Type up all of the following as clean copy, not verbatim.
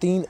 3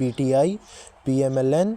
PTI, PMLN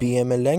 PMLN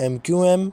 MQM,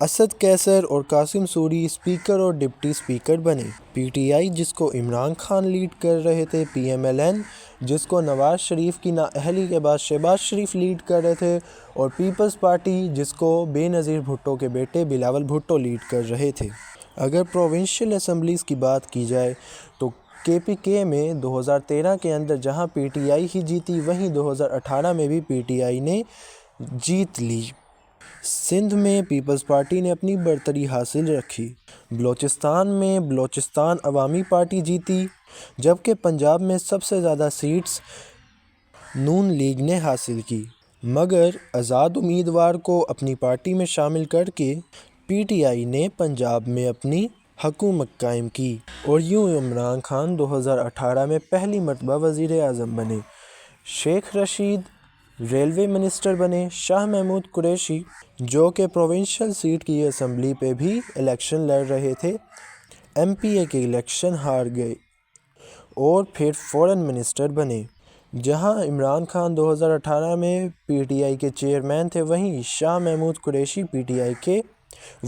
Asad کیسر اور Qasim sorry speaker اور ڈپٹی اسپیکر بنے۔ پی ٹی آئی جس کو عمران خان لیڈ کر رہے تھے، پی ایم ایل این جس کو نواز شریف کی نااہلی کے بعد شہباز شریف لیڈ کر رہے تھے، اور پیپلز پارٹی جس کو بے نظیر بھٹو کے بیٹے بلاول بھٹو لیڈ کر رہے تھے۔ اگر پروونشل اسمبلیز کی بات کی جائے تو کے پی کے میں 2013 کے اندر جہاں پی ٹی آئی ہی جیتی، وہیں 2018 میں بھی پی ٹی آئی نے جیت لی۔ سندھ میں پیپلز پارٹی نے اپنی برتری حاصل رکھی۔ بلوچستان میں بلوچستان عوامی پارٹی جیتی، جبکہ پنجاب میں سب سے زیادہ سیٹس نون لیگ نے حاصل کی، مگر آزاد امیدوار کو اپنی پارٹی میں شامل کر کے پی ٹی آئی نے پنجاب میں اپنی حکومت قائم کی، اور یوں عمران خان 2018 میں پہلی مرتبہ وزیر اعظم بنے۔ شیخ رشید ریلوے منسٹر بنے۔ شاہ محمود قریشی جو کہ پروونشل سیٹ کی اسمبلی پہ بھی الیکشن لڑ رہے تھے، ایم پی اے کے الیکشن ہار گئے اور پھر فورن منسٹر بنے۔ جہاں عمران خان 2018 میں پی ٹی آئی کے چیئرمین تھے، وہیں Shah Mahmood Qureshi P T I کے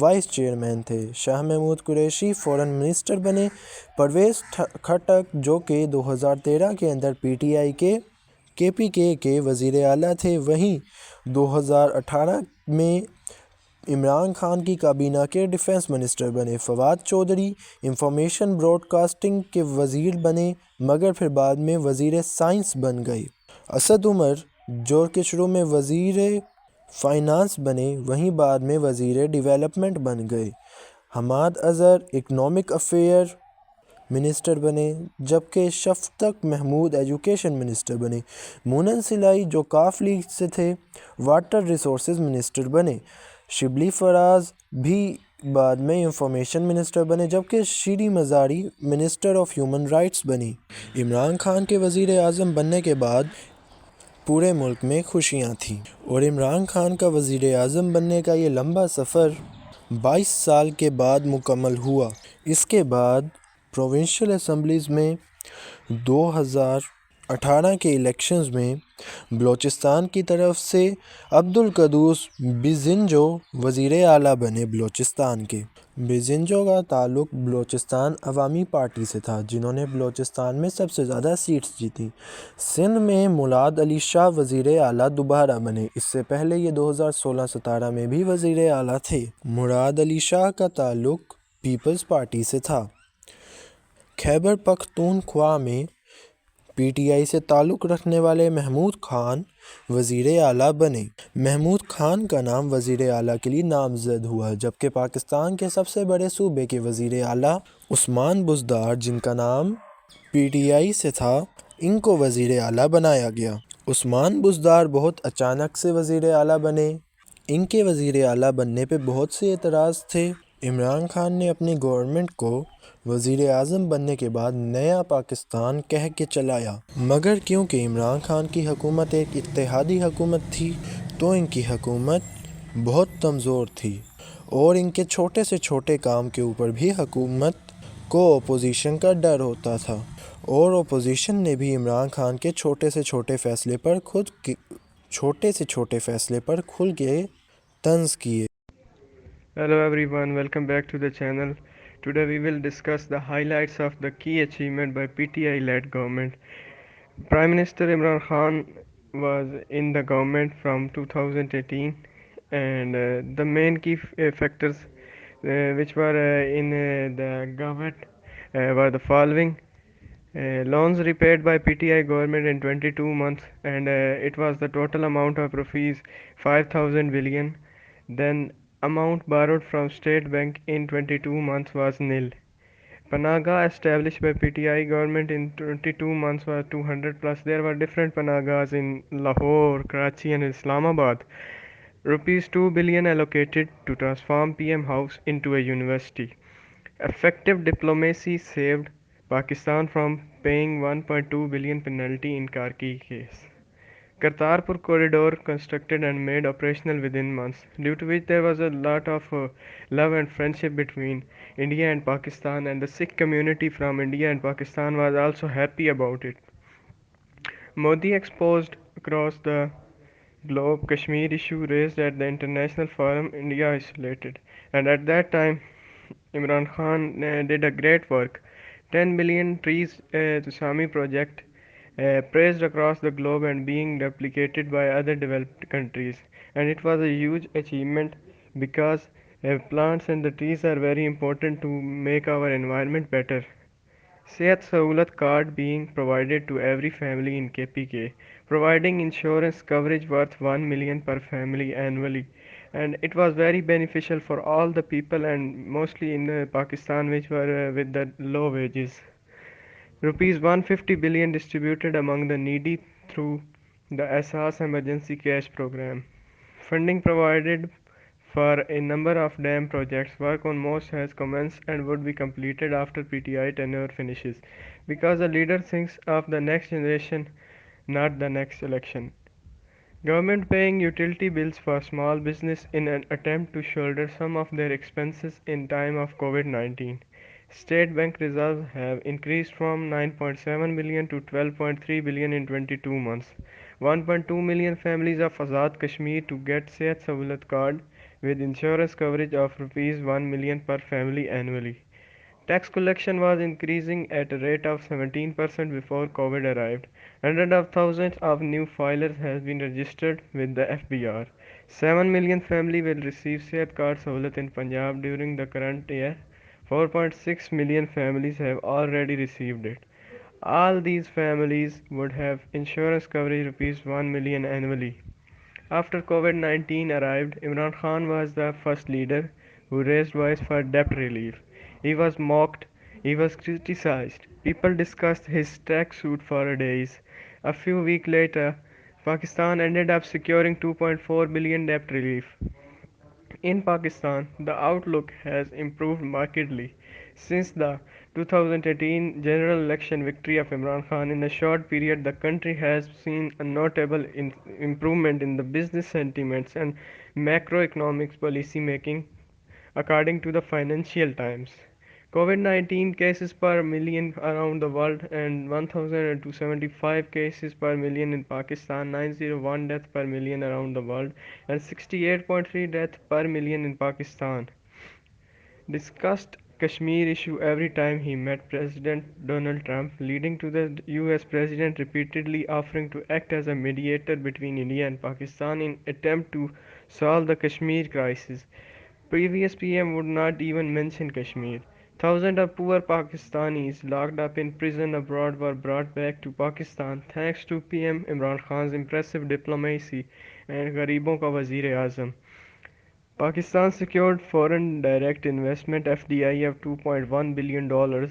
وائس چیئرمین تھے۔ شاہ محمود قریشی فورن منسٹر بنے۔ پرویز خٹک جو کہ 2013 کے اندر پی ٹی آئی کے پی کے وزیر اعلیٰ تھے، وہیں 2018 میں عمران خان کی کابینہ کے ڈیفنس منسٹر بنے۔ Fawad Chaudhry information broadcasting کے وزیر بنے، مگر پھر بعد میں وزیر سائنس بن گئے۔ اسد عمر جو کہ شروع میں وزیر فائنانس بنے، وہیں بعد میں وزیر ڈیولپمنٹ بن گئے۔ Hammad Azhar economic affair minister بنے، جبکہ شفقت محمود ایجوکیشن منسٹر بنے۔ مونن سلائی جو کاف لیگ سے تھے، واٹر ریسورسز منسٹر بنے۔ شبلی فراز بھی بعد میں انفارمیشن منسٹر بنے، جبکہ شیری مزاری منسٹر آف ہیومن رائٹس بنی۔ عمران خان کے وزیر اعظم بننے کے بعد پورے ملک میں خوشیاں تھیں، اور عمران خان کا وزیر اعظم بننے کا یہ لمبا سفر 22 سال کے بعد مکمل ہوا۔ اس کے بعد پروونشل اسمبلیز میں 2018 کے الیکشنز میں بلوچستان کی طرف سے عبدالقدوس بیزنجو وزیر اعلیٰ بنے بلوچستان کے۔ بیزنجو کا تعلق بلوچستان عوامی پارٹی سے تھا، جنہوں نے بلوچستان میں سب سے زیادہ سیٹس جیتی۔ سندھ میں مراد علی شاہ وزیر اعلیٰ دوبارہ بنے، اس سے پہلے یہ 2016-17 میں بھی وزیر اعلیٰ تھے۔ مراد علی شاہ کا تعلق پیپلز پارٹی سے تھا۔ خیبر پختونخوا میں پی ٹی آئی سے تعلق رکھنے والے محمود خان وزیر اعلیٰ بنے۔ محمود خان کا نام وزیر اعلیٰ کے لیے نامزد ہوا، جبکہ پاکستان کے سب سے بڑے صوبے کے وزیر اعلیٰ عثمان بزدار جن کا نام پی ٹی آئی سے تھا، ان کو وزیر اعلیٰ بنایا گیا۔ عثمان بزدار بہت اچانک سے وزیر اعلیٰ بنے۔ ان کے وزیر اعلیٰ بننے پہ بہت سے اعتراض تھے۔ عمران خان نے اپنی گورنمنٹ کو وزیر اعظم بننے کے بعد نیا پاکستان کہہ کے چلایا، مگر کیونکہ عمران خان کی حکومت ایک اتحادی حکومت تھی تو ان کی حکومت بہت کمزور تھی، اور ان کے چھوٹے سے چھوٹے کام کے اوپر بھی حکومت کو اپوزیشن کا ڈر ہوتا تھا، اور اپوزیشن نے بھی عمران خان کے چھوٹے سے چھوٹے فیصلے پر کھل کے طنز کیے۔ Hello everyone, welcome back to the channel. Today we will discuss the highlights of the key achievement by PTI-led government. Prime Minister Imran Khan was in the government from 2018, and the main key factors which were in the government were the following. Loans repaid by PTI government in 22 months, and it was the total amount of rupees 5,000 billion. Then amount borrowed from State Bank in 22 months was nil. Panaga established by PTI government in 22 months was 200 plus. There were different Panagas in Lahore, Karachi and Islamabad. Rupees 2 billion allocated to transform PM House into a university. Effective diplomacy saved Pakistan from paying 1.2 billion penalty in Karki case. Kartarpur corridor constructed and made operational within months, due to which there was a lot of love and friendship between India and Pakistan, and the Sikh community from India and Pakistan was also happy about it. Modi exposed across the globe Kashmir issue raised at the international forum India isolated. And at that time, Imran Khan did a great work. 10 billion trees tsunami project praised across the globe and being replicated by other developed countries. And it was a huge achievement because plants and the trees are very important to make our environment better. Sehat Sahulat card being provided to every family in KPK, providing insurance coverage worth 1 million per family annually. And it was very beneficial for all the people and mostly in Pakistan which were with the low wages. Rupees 150 billion distributed among the needy through the Asas Emergency Cash Program. Funding provided for a number of dam projects. Work on most has commenced and would be completed after PTI tenure finishes. Because the leader thinks of the next generation, not the next election. Government paying utility bills for small business in an attempt to shoulder some of their expenses in time of COVID-19. State bank reserves have increased from 9.7 billion to 12.3 billion in 22 months. 1.2 million families of Azad Kashmir to get Sehat Sahulat card with insurance coverage of rupees 1 million per family annually. Tax collection was increasing at a rate of 17% before COVID arrived. Hundreds of thousands of new filers have been registered with the FBR. 7 million families will receive Sehat Card Sahulat in Punjab during the current year. 4.6 million families have already received it. All these families would have insurance coverage rupees 1 million annually. After COVID-19 arrived, Imran Khan was the first leader who raised voice for debt relief. He was mocked, he was criticized. People discussed his tax suit for days. A few weeks later, Pakistan ended up securing 2.4 billion debt relief. In Pakistan, the outlook has improved markedly since the 2018 general election victory of Imran Khan. In a short period, the country has seen a notable improvement in the business sentiments and macroeconomics policy making, according to the Financial Times. COVID-19 cases per million around the world and 1275 cases per million in Pakistan, 901 deaths per million around the world and 68.3 deaths per million in Pakistan. Discussed Kashmir issue every time he met President Donald Trump, leading to the US President repeatedly offering to act as a mediator between India and Pakistan in attempt to solve the Kashmir crisis. Previous PM would not even mention Kashmir. Thousands of poor Pakistanis locked up in prison abroad were brought back to Pakistan thanks to PM Imran Khan's impressive diplomacy and Garibon ka Wazir Azam. Pakistan secured foreign direct investment (FDI) of $2.1 billion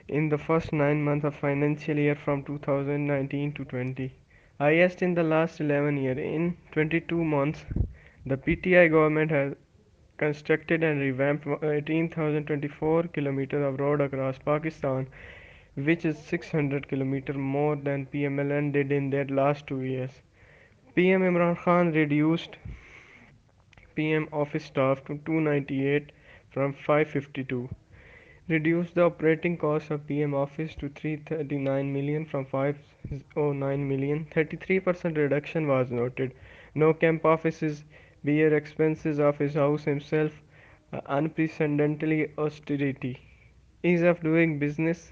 in the first 9 months of financial year from 2019 to 20, highest in the last 11 years. In 22 months, the PTI government has constructed and revamped 18,024 kilometers of road across Pakistan, which is 600 kilometers more than PMLN did in their last 2 years. PM Imran Khan reduced PM office staff to 298 from 552, reduced the operating cost of PM office to 339 million from 509 million. 33% reduction was noted. No camp offices, bear expenses of his house himself, unprecedentedly austerity. Ease of doing business.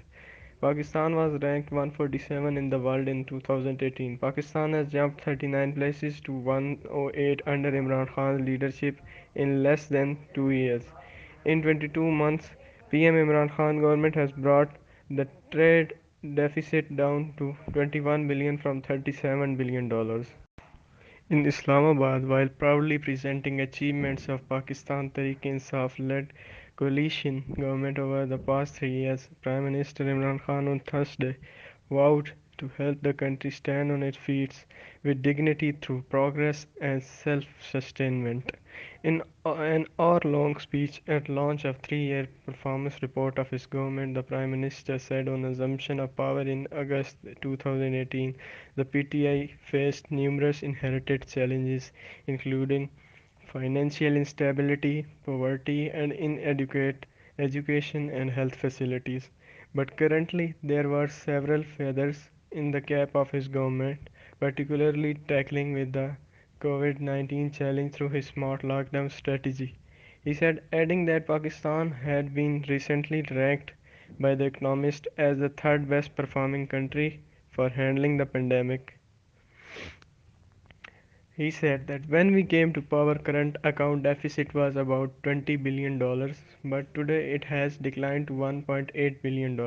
Pakistan was ranked 147 in the world in 2018. Pakistan has jumped 39 places to 108 under Imran Khan's leadership in less than 2 years. In 22 months, PM Imran Khan government has brought the trade deficit down to 21 billion from 37 billion dollars. In Islamabad, while proudly presenting achievements of Pakistan Tehreek-e-Insaf led coalition government over the past 3 years, Prime Minister Imran Khan on Thursday vowed to help the country stand on its feet with dignity through progress and self-sustainment. In an hour-long speech at launch of 3-year performance report of his government, the Prime Minister said on assumption of power in August 2018, the PTI faced numerous inherited challenges, including financial instability, poverty, and inadequate education and health facilities. But currently, there were several feathers in the cap of his government, particularly tackling with the COVID-19 challenge through his smart lockdown strategy. He said, adding that Pakistan had been recently ranked by The Economist as the third best performing country for handling the pandemic. He said that when we came to power, current account deficit was about $20 billion, but today it has declined to $1.8 billion.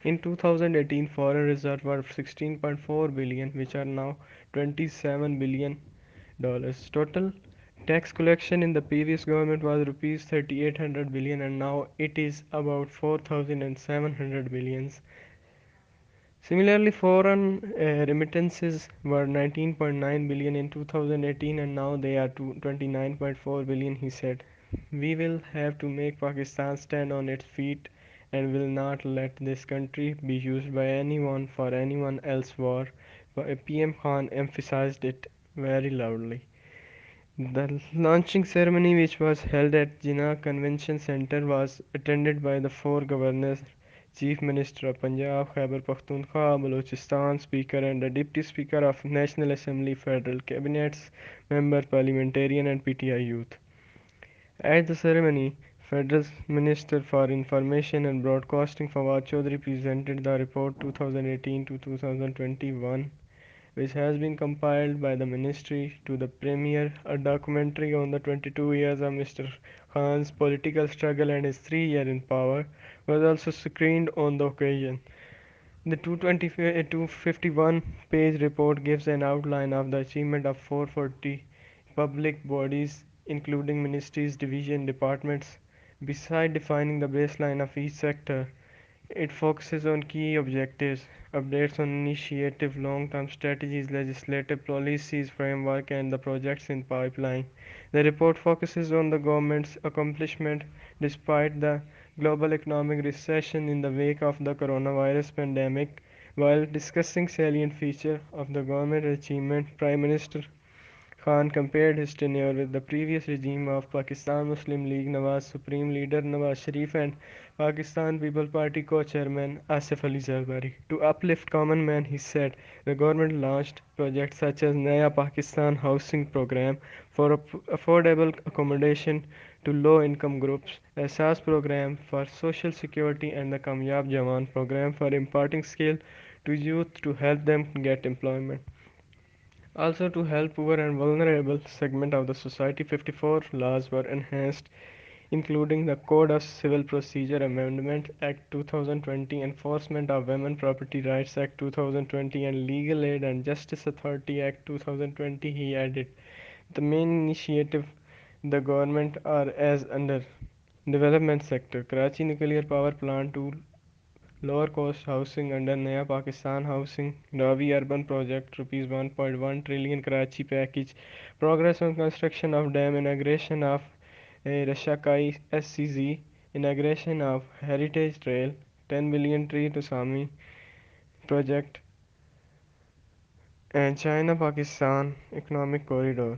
In 2018, foreign reserves were 16.4 billion, which are now $27 billion. Total tax collection in the previous government was rupees 3800 billion, and now it is about 4700 billions. Similarly, foreign remittances were 19.9 billion in 2018, and now they are to 29.4 billion, he said. We will have to make Pakistan stand on its feet and will not let this country be used by anyone for anyone else's war. PM Khan emphasized it very loudly. The launching ceremony, which was held at Jinnah Convention Centre, was attended by the four governors, Chief Minister of Punjab, Khyber Pakhtunkhwa, Balochistan Speaker, and the Deputy Speaker of National Assembly, Federal Cabinets Member, Parliamentarian, and PTI Youth. At the ceremony, Federal Minister for Information and Broadcasting Fawad Chaudhry presented the report 2018 to 2021, which has been compiled by the ministry to the Premier. A documentary on the 22 years of Mr. Khan's political struggle and his 3 years in power was also screened on the occasion. The 251-page report gives an outline of the achievement of 440 public bodies, including ministries, divisions, departments. Beside defining the baseline of each sector, it focuses on key objectives, updates on initiative, long-term strategies, legislative policies, framework, and the projects in pipeline. The report focuses on the government's accomplishment despite the global economic recession in the wake of the coronavirus pandemic. While discussing salient features of the government achievement, Prime Minister Khan compared his tenure with the previous regime of Pakistan Muslim League Nawaz Supreme Leader Nawaz Sharif and Pakistan People Party co-chairman Asif Ali Zardari. To uplift common man, he said, the government launched projects such as Naya Pakistan Housing Program for affordable accommodation to low-income groups, Ehsaas Program for social security, and the Kamyab Jawan Program for imparting skill to youth to help them get employment. Also, to help poor and vulnerable segment of the society, 54 laws were enhanced, including the Code of Civil Procedure Amendment Act 2020, Enforcement of Women Property Rights Act 2020, and Legal Aid and Justice Authority Act 2020. He added, the main initiative the government are as under development sector, Karachi nuclear power plant to lower cost housing under Naya Pakistan Housing, Ravi Urban Project, Rs 1.1 trillion Karachi package, progress on construction of dam, inauguration of Rashakai SCZ, inauguration of Heritage Trail, 10 billion tree to Sami project, and China Pakistan Economic Corridor.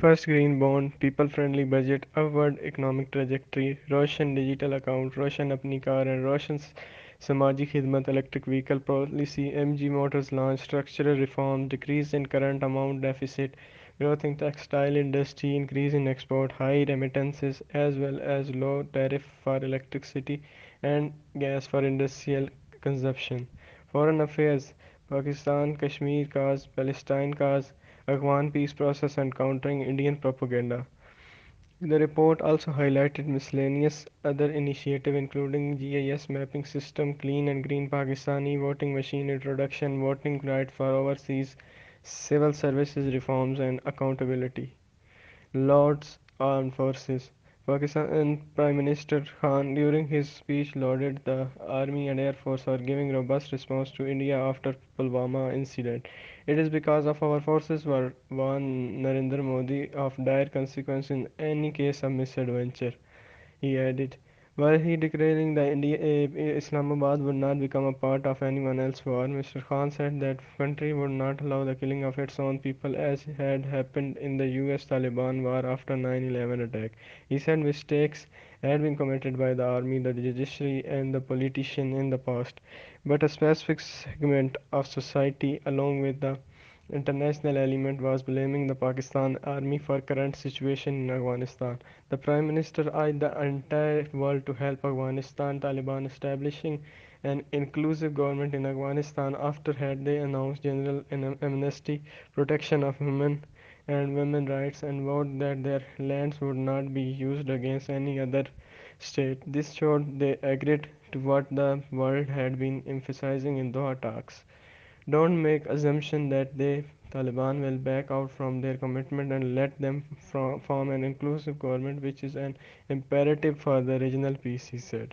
First green bond, people-friendly budget, upward economic trajectory, Roshan digital account, Roshan apni car, and Roshan Samaji Khidmat electric vehicle policy, MG Motors launch, structural reform, decrease in current amount deficit, growth in textile industry, increase in export, high remittances, as well as low tariff for electricity and gas for industrial consumption. Foreign affairs, Pakistan, Kashmir cause, Palestine cause, Afghan peace process, and countering Indian propaganda. The report also highlighted miscellaneous other initiatives including GIS mapping system, clean and green Pakistani voting machine introduction, voting right for overseas, civil services reforms, and accountability. Lord's Armed Forces. Pakistan Prime Minister Khan during his speech lauded the Army and Air Force for giving robust response to India after Pulwama incident. It is because of our forces were warned Narendra Modi of dire consequences in any case of misadventure. He added, While he declaring that Islamabad would not become a part of anyone else's war, Mr. Khan said that country would not allow the killing of its own people as had happened in the US-Taliban war after 9/11 attack. He said mistakes had been committed by the army, the judiciary, and the politicians in the past, but a specific segment of society, along with the international element, was blaming the Pakistan army for current situation in Afghanistan. The Prime Minister urged the entire world to help Afghanistan Taliban establishing an inclusive government in Afghanistan after had they announced general amnesty, protection of women and women's rights, and vowed that their lands would not be used against any other state. This showed they agreed to what the world had been emphasizing in Doha talks. Don't make assumption that the Taliban will back out from their commitment and let them form an inclusive government, which is an imperative for the regional peace, he said.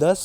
10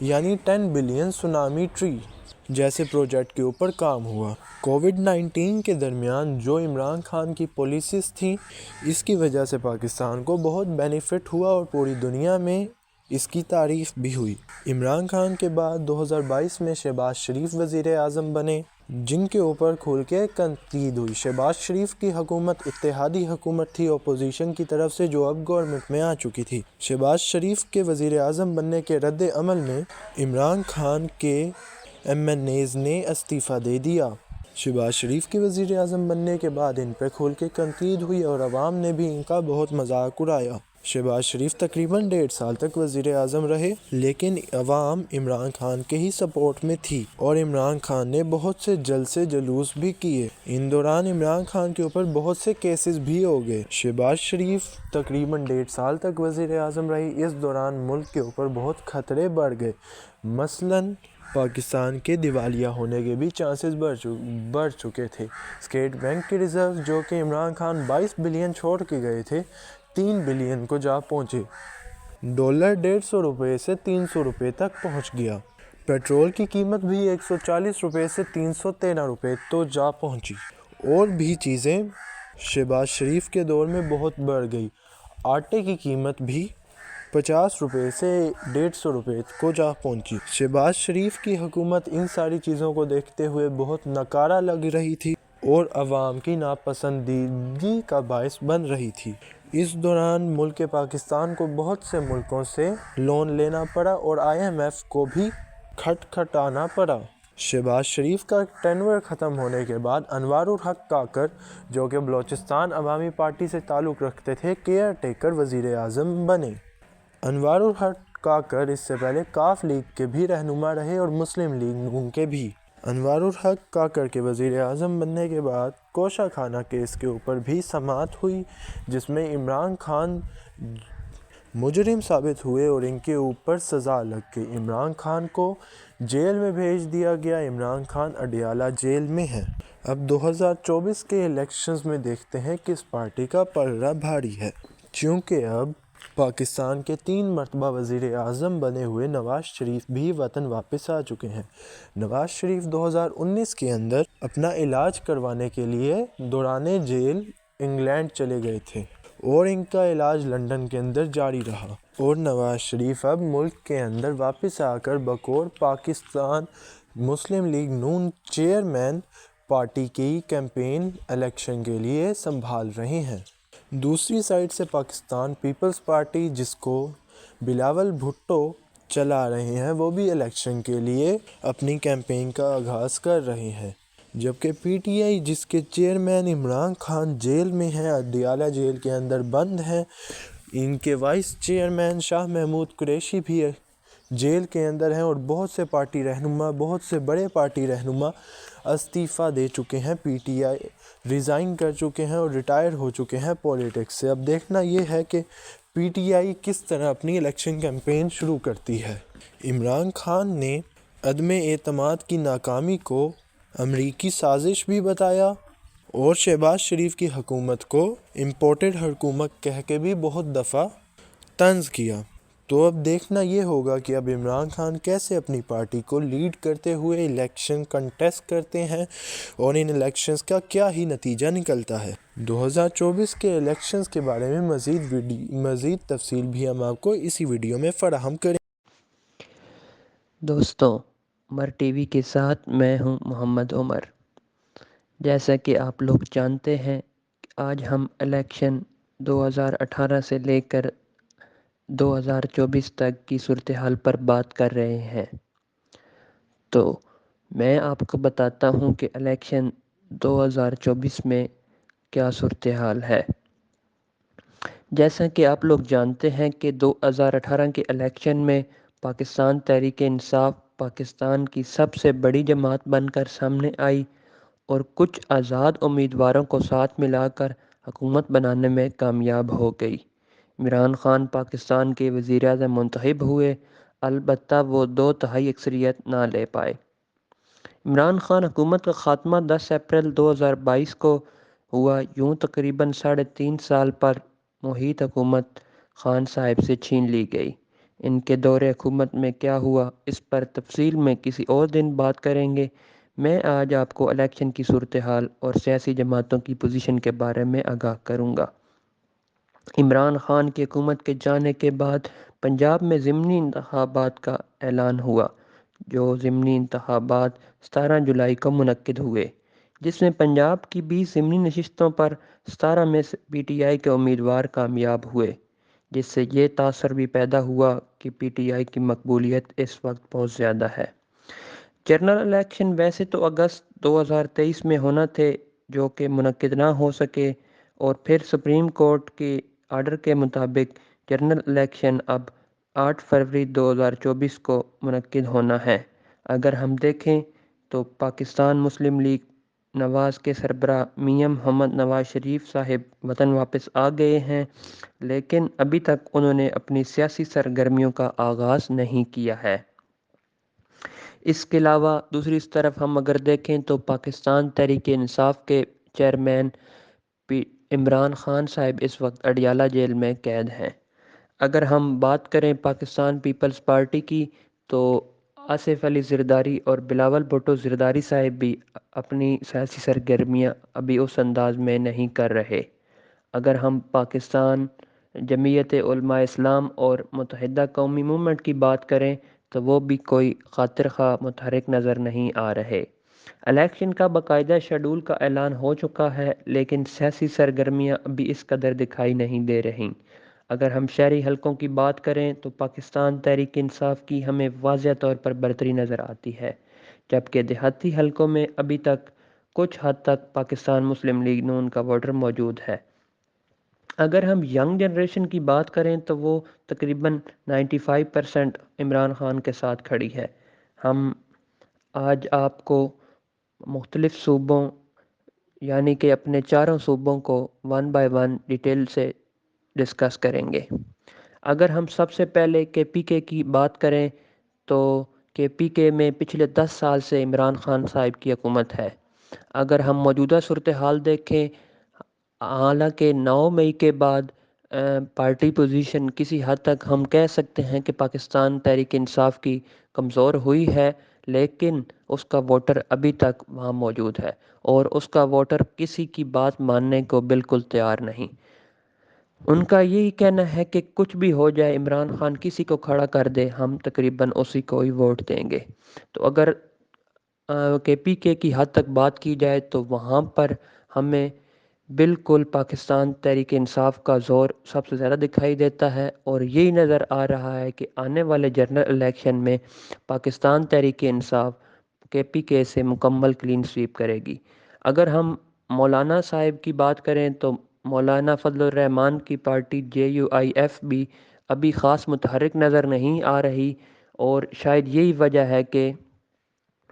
یعنی 10 billion tsunami tree جیسے project کے اوپر کام ہوا۔ COVID-19 کے درمیان جو عمران خان کی policies تھیں، اس کی وجہ سے پاکستان کو بہت بینیفٹ ہوا اور پوری دنیا میں اس کی تعریف بھی ہوئی۔ عمران خان کے بعد 2022 میں شہباز شریف وزیر اعظم بنے، جن کے اوپر کھل کے تنقید ہوئی۔ شہباز شریف کی حکومت اتحادی حکومت تھی اپوزیشن کی طرف سے، جو اب گورنمنٹ میں آ چکی تھی۔ شہباز شریف کے وزیر اعظم بننے کے رد عمل میں عمران خان کے MNAs نے استعفیٰ دے دیا۔ شہباز شریف کے وزیر اعظم بننے کے بعد ان پہ کھل کے تنقید ہوئی اور عوام نے بھی ان کا بہت مذاق اڑایا۔ شہباز شریف تقریباً 1.5 سال تک وزیر اعظم رہے، لیکن عوام عمران خان کے ہی سپورٹ میں تھی اور عمران خان نے بہت سے جلسے جلوس بھی کیے۔ ان دوران عمران خان کے اوپر بہت سے کیسز بھی ہو گئے۔ شہباز شریف تقریباً 1.5 سال تک وزیر اعظم رہی۔ اس دوران ملک کے اوپر بہت خطرے بڑھ گئے، مثلاً پاکستان کے دیوالیہ ہونے کے بھی چانسز بڑھ چکے تھے۔ اسٹیٹ بینک کے ریزرو جو کہ عمران خان 22 بلین چھوڑ کے گئے تھے، 3 بلین کو جا پہنچے۔ ڈالر 150 روپے سے 300 روپے تک پہنچ گیا۔ پیٹرول کی قیمت بھی 140 روپے سے 313 روپے تو جا پہنچی۔ اور بھی چیزیں شہباز شریف کے دور میں بہت بڑھ گئی۔ آٹے کی قیمت بھی 50 روپے سے 150 روپے کو جا پہنچی۔ شہباز شریف کی حکومت ان ساری چیزوں کو دیکھتے ہوئے بہت ناکارہ لگ رہی تھی اور عوام کی ناپسندیدگی کا باعث بن رہی تھی۔ اس دوران ملک پاکستان کو بہت سے ملکوں سے لون لینا پڑا اور IMF کو بھی کھٹکھٹانا پڑا۔ شہباز شریف کا ٹینور ختم ہونے کے بعد انوار الحق کاکڑ، جو کہ بلوچستان عوامی پارٹی سے تعلق رکھتے تھے، کیئر ٹیکر وزیر اعظم بنے۔ انوار الحق کاکڑ اس سے پہلے کاف لیگ کے بھی رہنما رہے اور مسلم لیگ نون کے بھی۔ انوار الحق کاکڑ کے وزیر اعظم بننے کے بعد کوشہ خانہ کیس کے اوپر بھی سماعت ہوئی، جس میں عمران خان مجرم ثابت ہوئے اور ان کے اوپر سزا لگ گئی۔ عمران خان کو جیل میں بھیج دیا گیا۔ عمران خان اڈیالہ جیل میں ہیں۔ اب 2024 کے الیکشنز میں دیکھتے ہیں کس پارٹی کا پلڑا بھاری ہے، چونکہ اب پاکستان کے 3 مرتبہ وزیر اعظم بنے ہوئے نواز شریف بھی وطن واپس آ چکے ہیں۔ نواز شریف 2019 کے اندر اپنا علاج کروانے کے لیے دوران جیل انگلینڈ چلے گئے تھے اور ان کا علاج لندن کے اندر جاری رہا، اور نواز شریف اب ملک کے اندر واپس آ کر بطور پاکستان مسلم لیگ نون چیئرمین پارٹی کی کیمپین الیکشن کے لیے سنبھال رہے ہیں۔ دوسری سائڈ سے پاکستان پیپلز پارٹی، جس کو بلاول بھٹو چلا رہے ہیں، وہ بھی الیکشن کے لیے اپنی کیمپین کا آغاز کر رہے ہیں، جبکہ PTI، جس کے چیئرمین عمران خان جیل میں ہیں، اڈیالہ جیل کے اندر بند ہیں، ان کے وائس چیئرمین شاہ محمود قریشی بھی جیل کے اندر ہیں، اور بہت سے پارٹی رہنما، بہت سے بڑے پارٹی رہنما استعفیٰ دے چکے ہیں، PTI ریزائن کر چکے ہیں اور ریٹائر ہو چکے ہیں پولیٹکس سے۔ اب دیکھنا یہ ہے کہ PTI کس طرح اپنی الیکشن کیمپین شروع کرتی ہے۔ عمران خان نے عدم اعتماد کی ناکامی کو امریکی سازش بھی بتایا اور شہباز شریف کی حکومت کو امپورٹڈ حکومت کہہ کے بھی بہت دفعہ طنز کیا۔ تو اب دیکھنا یہ ہوگا کہ اب عمران خان کیسے اپنی پارٹی کو لیڈ کرتے ہوئے الیکشن کنٹیسٹ کرتے ہیں اور ان الیکشنز کا کیا ہی نتیجہ نکلتا ہے۔ 2024 کے الیکشنز کے بارے میں مزید تفصیل بھی ہم آپ کو اسی ویڈیو میں فراہم کریں۔ دوستوں، عمر ٹی وی کے ساتھ میں ہوں محمد عمر۔ جیسا کہ آپ لوگ جانتے ہیں، آج ہم الیکشن 2018 سے لے کر 2024 تک کی صورتحال پر بات کر رہے ہیں۔ تو میں آپ کو بتاتا ہوں کہ الیکشن 2024 میں کیا صورتحال ہے۔ جیسا کہ آپ لوگ جانتے ہیں کہ 2018 کے الیکشن میں پاکستان تحریک انصاف پاکستان کی سب سے بڑی جماعت بن کر سامنے آئی اور کچھ آزاد امیدواروں کو ساتھ ملا کر حکومت بنانے میں کامیاب ہو گئی۔ عمران خان پاکستان کے وزیر اعظم منتخب ہوئے، البتہ وہ 2/3 اکثریت نہ لے پائے۔ عمران خان حکومت کا خاتمہ 10 اپریل 2022 کو ہوا۔ یوں تقریباً 3.5 سال پر محیط حکومت خان صاحب سے چھین لی گئی۔ ان کے دور حکومت میں کیا ہوا، اس پر تفصیل میں کسی اور دن بات کریں گے۔ میں آج آپ کو الیکشن کی صورتحال اور سیاسی جماعتوں کی پوزیشن کے بارے میں آگاہ کروں گا۔ عمران خان کی حکومت کے جانے کے بعد پنجاب میں ضمنی انتخابات کا اعلان ہوا، جو ضمنی انتخابات 17 جولائی کو منعقد ہوئے، جس میں پنجاب کی 20 ضمنی نشستوں پر 17 میں سے پی ٹی آئی کے امیدوار کامیاب ہوئے، جس سے یہ تاثر بھی پیدا ہوا کہ پی ٹی آئی کی مقبولیت اس وقت بہت زیادہ ہے۔ جنرل الیکشن ویسے تو اگست 2023 میں ہونا تھے، جو کہ منعقد نہ ہو سکے، اور پھر سپریم کورٹ کے آرڈر کے مطابق جنرل الیکشن اب 8 فروری 2024 کو منعقد ہونا ہے۔ اگر ہم دیکھیں تو پاکستان مسلم لیگ نواز کے سربراہ میاں محمد نواز شریف صاحب وطن واپس آ گئے ہیں، لیکن ابھی تک انہوں نے اپنی سیاسی سرگرمیوں کا آغاز نہیں کیا ہے۔ اس کے علاوہ دوسری طرف ہم اگر دیکھیں تو پاکستان تحریک انصاف کے چیئرمین عمران خان صاحب اس وقت اڈیالہ جیل میں قید ہیں۔ اگر ہم بات کریں پاکستان پیپلز پارٹی کی، تو آصف علی زرداری اور بلاول بھٹو زرداری صاحب بھی اپنی سیاسی سرگرمیاں ابھی اس انداز میں نہیں کر رہے۔ اگر ہم پاکستان جمعیت علماء اسلام اور متحدہ قومی موومنٹ کی بات کریں تو وہ بھی کوئی خاطر خواہ متحرک نظر نہیں آ رہے۔ الیکشن کا باقاعدہ شیڈول کا اعلان ہو چکا ہے، لیکن سیاسی سرگرمیاں ابھی اس قدر دکھائی نہیں دے رہیں۔ اگر ہم شہری حلقوں کی بات کریں تو پاکستان تحریک انصاف کی ہمیں واضح طور پر برتری نظر آتی ہے، جبکہ دیہاتی حلقوں میں ابھی تک کچھ حد تک پاکستان مسلم لیگ نون کا ووٹر موجود ہے۔ اگر ہم ینگ جنریشن کی بات کریں تو وہ تقریباً 95% عمران خان کے ساتھ کھڑی ہے۔ ہم آج آپ کو مختلف صوبوں یعنی کہ اپنے چاروں صوبوں کو 1 بائی 1 ڈیٹیل سے ڈسکس کریں گے۔ اگر ہم سب سے پہلے کے پی کے کی بات کریں تو کے پی کے میں پچھلے 10 سال سے عمران خان صاحب کی حکومت ہے۔ اگر ہم موجودہ صورتحال دیکھیں، حالانکہ 9 مئی کے بعد پارٹی پوزیشن کسی حد تک ہم کہہ سکتے ہیں کہ پاکستان تحریک انصاف کی کمزور ہوئی ہے، لیکن اس کا ووٹر ابھی تک وہاں موجود ہے اور اس کا ووٹر کسی کی بات ماننے کو بالکل تیار نہیں۔ ان کا یہی کہنا ہے کہ کچھ بھی ہو جائے، عمران خان کسی کو کھڑا کر دے، ہم تقریباً اسی کو ہی ووٹ دیں گے۔ تو اگر کے پی کے کی حد تک بات کی جائے تو وہاں پر ہمیں بالکل پاکستان تحریک انصاف کا زور سب سے زیادہ دکھائی دیتا ہے، اور یہی نظر آ رہا ہے کہ آنے والے جنرل الیکشن میں پاکستان تحریک انصاف کے پی کے سے مکمل کلین سویپ کرے گی۔ اگر ہم مولانا صاحب کی بات کریں تو مولانا فضل الرحمان کی party J U I F بھی ابھی خاص متحرک نظر نہیں آ رہی، اور شاید یہی وجہ ہے کہ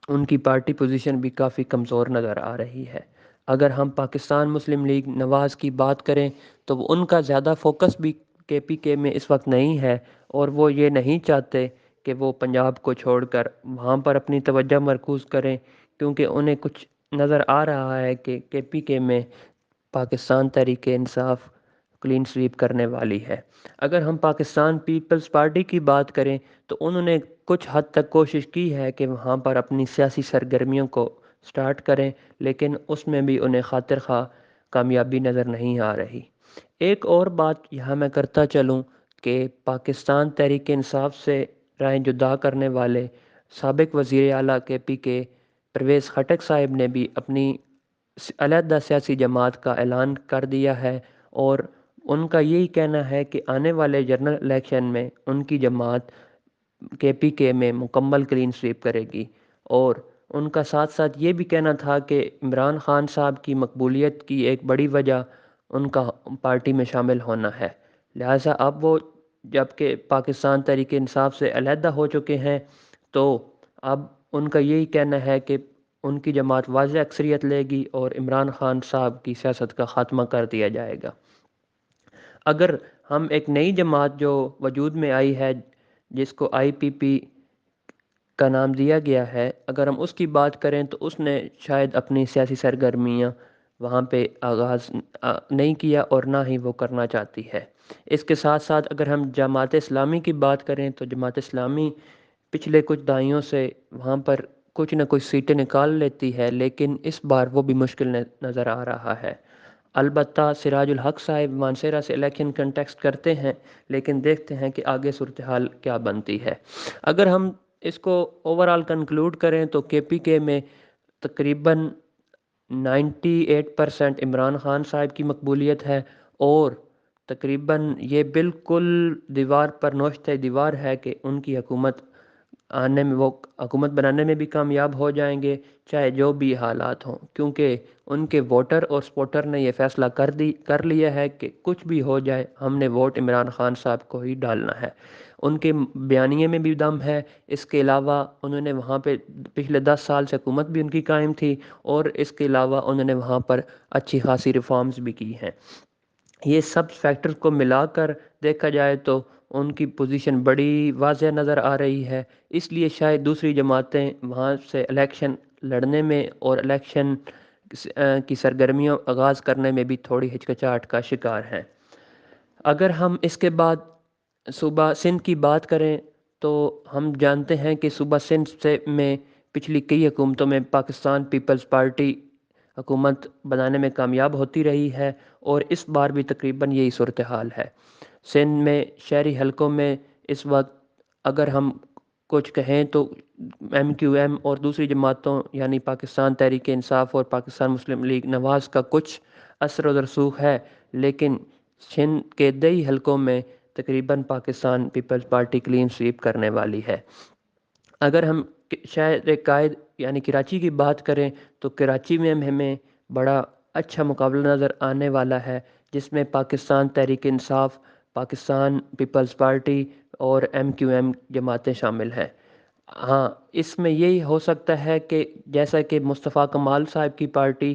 ان کی پارٹی پوزیشن بھی کافی کمزور نظر آ رہی ہے۔ اگر ہم پاکستان مسلم لیگ نواز کی بات کریں تو ان کا زیادہ فوکس بھی کے پی کے میں اس وقت نہیں ہے، اور وہ یہ نہیں چاہتے کہ وہ پنجاب کو چھوڑ کر وہاں پر اپنی توجہ مرکوز کریں، کیونکہ انہیں کچھ نظر آ رہا ہے کہ کے پی کے میں پاکستان تحریک انصاف کلین سویپ کرنے والی ہے۔ اگر ہم پاکستان پیپلز پارٹی کی بات کریں تو انہوں نے کچھ حد تک کوشش کی ہے کہ وہاں پر اپنی سیاسی سرگرمیوں کو سٹارٹ کریں، لیکن اس میں بھی انہیں خاطر خواہ کامیابی نظر نہیں آ رہی۔ ایک اور بات یہاں میں کرتا چلوں کہ پاکستان تحریک انصاف سے رائے جدا کرنے والے سابق وزیر اعلیٰ کے پی کے پرویز خٹک صاحب نے بھی اپنی علیحدہ سیاسی جماعت کا اعلان کر دیا ہے، اور ان کا یہی کہنا ہے کہ آنے والے جنرل الیکشن میں ان کی جماعت کے پی کے میں مکمل کلین سویپ کرے گی، اور ان کا ساتھ ساتھ یہ بھی کہنا تھا کہ عمران خان صاحب کی مقبولیت کی ایک بڑی وجہ ان کا پارٹی میں شامل ہونا ہے۔ لہٰذا اب وہ جب کہ پاکستان تحریک انصاف سے علیحدہ ہو چکے ہیں، تو اب ان کا یہی کہنا ہے کہ ان کی جماعت واضح اکثریت لے گی اور عمران خان صاحب کی سیاست کا خاتمہ کر دیا جائے گا۔ اگر ہم ایک نئی جماعت جو وجود میں آئی ہے، جس کو آئی پی پی کا نام دیا گیا ہے، اگر ہم اس کی بات کریں تو اس نے شاید اپنی سیاسی سرگرمیاں وہاں پہ آغاز نہیں کیا اور نہ ہی وہ کرنا چاہتی ہے۔ اس کے ساتھ ساتھ اگر ہم جماعت اسلامی کی بات کریں تو جماعت اسلامی پچھلے کچھ دہائیوں سے وہاں پر کچھ نہ کچھ سیٹیں نکال لیتی ہے، لیکن اس بار وہ بھی مشکل نظر آ رہا ہے۔ البتہ سراج الحق صاحب مانسہرہ سے الیکشن کنٹیسٹ کرتے ہیں، لیکن دیکھتے ہیں کہ آگے صورتحال کیا بنتی ہے۔ اگر ہم اس کو اوورآل کنکلوڈ کریں تو کے پی کے میں تقریباً 98% عمران خان صاحب کی مقبولیت ہے، اور تقریباً یہ بالکل دیوار پر نوشتہ دیوار ہے کہ ان کی حکومت آنے میں، وہ حکومت بنانے میں بھی کامیاب ہو جائیں گے، چاہے جو بھی حالات ہوں، کیونکہ ان کے ووٹر اور سپورٹر نے یہ فیصلہ کر لیا ہے کہ کچھ بھی ہو جائے ہم نے ووٹ عمران خان صاحب کو ہی ڈالنا ہے۔ ان کے بیانیے میں بھی دم ہے، اس کے علاوہ انہوں نے وہاں پہ پچھلے 10 سال سے حکومت بھی ان کی قائم تھی، اور اس کے علاوہ انہوں نے وہاں پر اچھی خاصی ریفارمز بھی کی ہیں۔ یہ سب فیکٹرز کو ملا کر دیکھا جائے تو ان کی پوزیشن بڑی واضح نظر آ رہی ہے، اس لیے شاید دوسری جماعتیں وہاں سے الیکشن لڑنے میں اور الیکشن کی سرگرمیوں آغاز کرنے میں بھی تھوڑی ہچکچاہٹ کا شکار ہیں۔ اگر ہم اس کے بعد صوبہ سندھ کی بات کریں تو ہم جانتے ہیں کہ صوبہ سندھ میں پچھلی کئی حکومتوں میں پاکستان پیپلز پارٹی حکومت بنانے میں کامیاب ہوتی رہی ہے، اور اس بار بھی تقریباً یہی صورتحال ہے۔ سندھ میں شہری حلقوں میں اس وقت اگر ہم کچھ کہیں تو ایم کیو ایم اور دوسری جماعتوں یعنی پاکستان تحریک انصاف اور پاکستان مسلم لیگ نواز کا کچھ اثر و رسوخ ہے، لیکن سندھ کے دیہی حلقوں میں تقریباً پاکستان پیپلز پارٹی کلین سویپ کرنے والی ہے۔ اگر ہم شہر قائد یعنی کراچی کی بات کریں تو کراچی میں ہمیں بڑا اچھا مقابلہ نظر آنے والا ہے، جس میں پاکستان تحریک انصاف، پاکستان پیپلز پارٹی اور ایم کیو ایم جماعتیں شامل ہیں۔ ہاں، اس میں یہی ہو سکتا ہے کہ جیسا کہ مصطفیٰ کمال صاحب کی پارٹی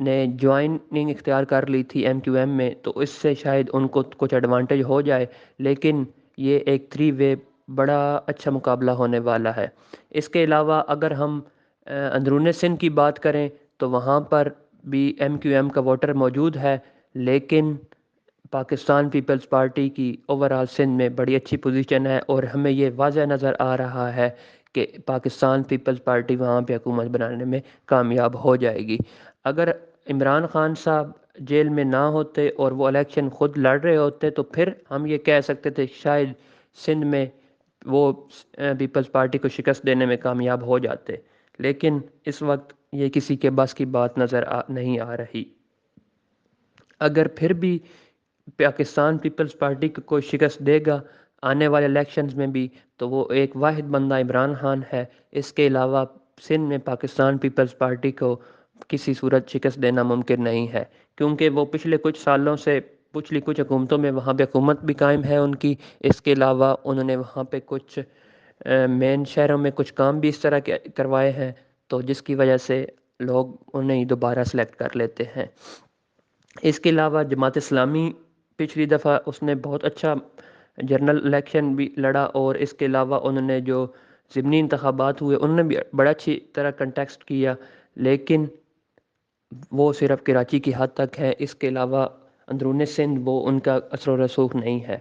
نے جوائننگ اختیار کر لی تھی ایم کیو ایم میں، تو اس سے شاید ان کو کچھ ایڈوانٹیج ہو جائے، لیکن یہ ایک 3 وے بڑا اچھا مقابلہ ہونے والا ہے۔ اس کے علاوہ اگر ہم اندرون سندھ کی بات کریں تو وہاں پر بھی ایم کیو ایم کا ووٹر موجود ہے، لیکن پاکستان پیپلز پارٹی کی اوورآل سندھ میں بڑی اچھی پوزیشن ہے، اور ہمیں یہ واضح نظر آ رہا ہے کہ پاکستان پیپلز پارٹی وہاں پہ حکومت بنانے میں کامیاب ہو جائے گی۔ اگر عمران خان صاحب جیل میں نہ ہوتے اور وہ الیکشن خود لڑ رہے ہوتے تو پھر ہم یہ کہہ سکتے تھے شاید سندھ میں وہ پیپلز پارٹی کو شکست دینے میں کامیاب ہو جاتے، لیکن اس وقت یہ کسی کے بس کی بات نظر نہیں آ رہی۔ اگر پھر بھی پاکستان پیپلز پارٹی کو کوئی شکست دے گا آنے والے الیکشنز میں بھی، تو وہ ایک واحد بندہ عمران خان ہے۔ اس کے علاوہ سندھ میں پاکستان پیپلز پارٹی کو کسی صورت شکست دینا ممکن نہیں ہے، کیونکہ وہ پچھلے کچھ سالوں سے پچھلی کچھ حکومتوں میں وہاں پہ حکومت بھی قائم ہے ان کی۔ اس کے علاوہ انہوں نے وہاں پہ کچھ مین شہروں میں کچھ کام بھی اس طرح کے کروائے ہیں، تو جس کی وجہ سے لوگ انہیں دوبارہ سلیکٹ کر لیتے ہیں۔ اس کے علاوہ جماعت اسلامی پچھلی دفعہ اس نے بہت اچھا جنرل الیکشن بھی لڑا، اور اس کے علاوہ انہوں نے جو ضمنی انتخابات ہوئے انہوں نے بھی بڑا اچھی طرح کنٹیسٹ کیا، لیکن وہ صرف کراچی کی حد تک ہے۔ اس کے علاوہ اندرون سندھ وہ ان کا اثر و رسوخ نہیں ہے۔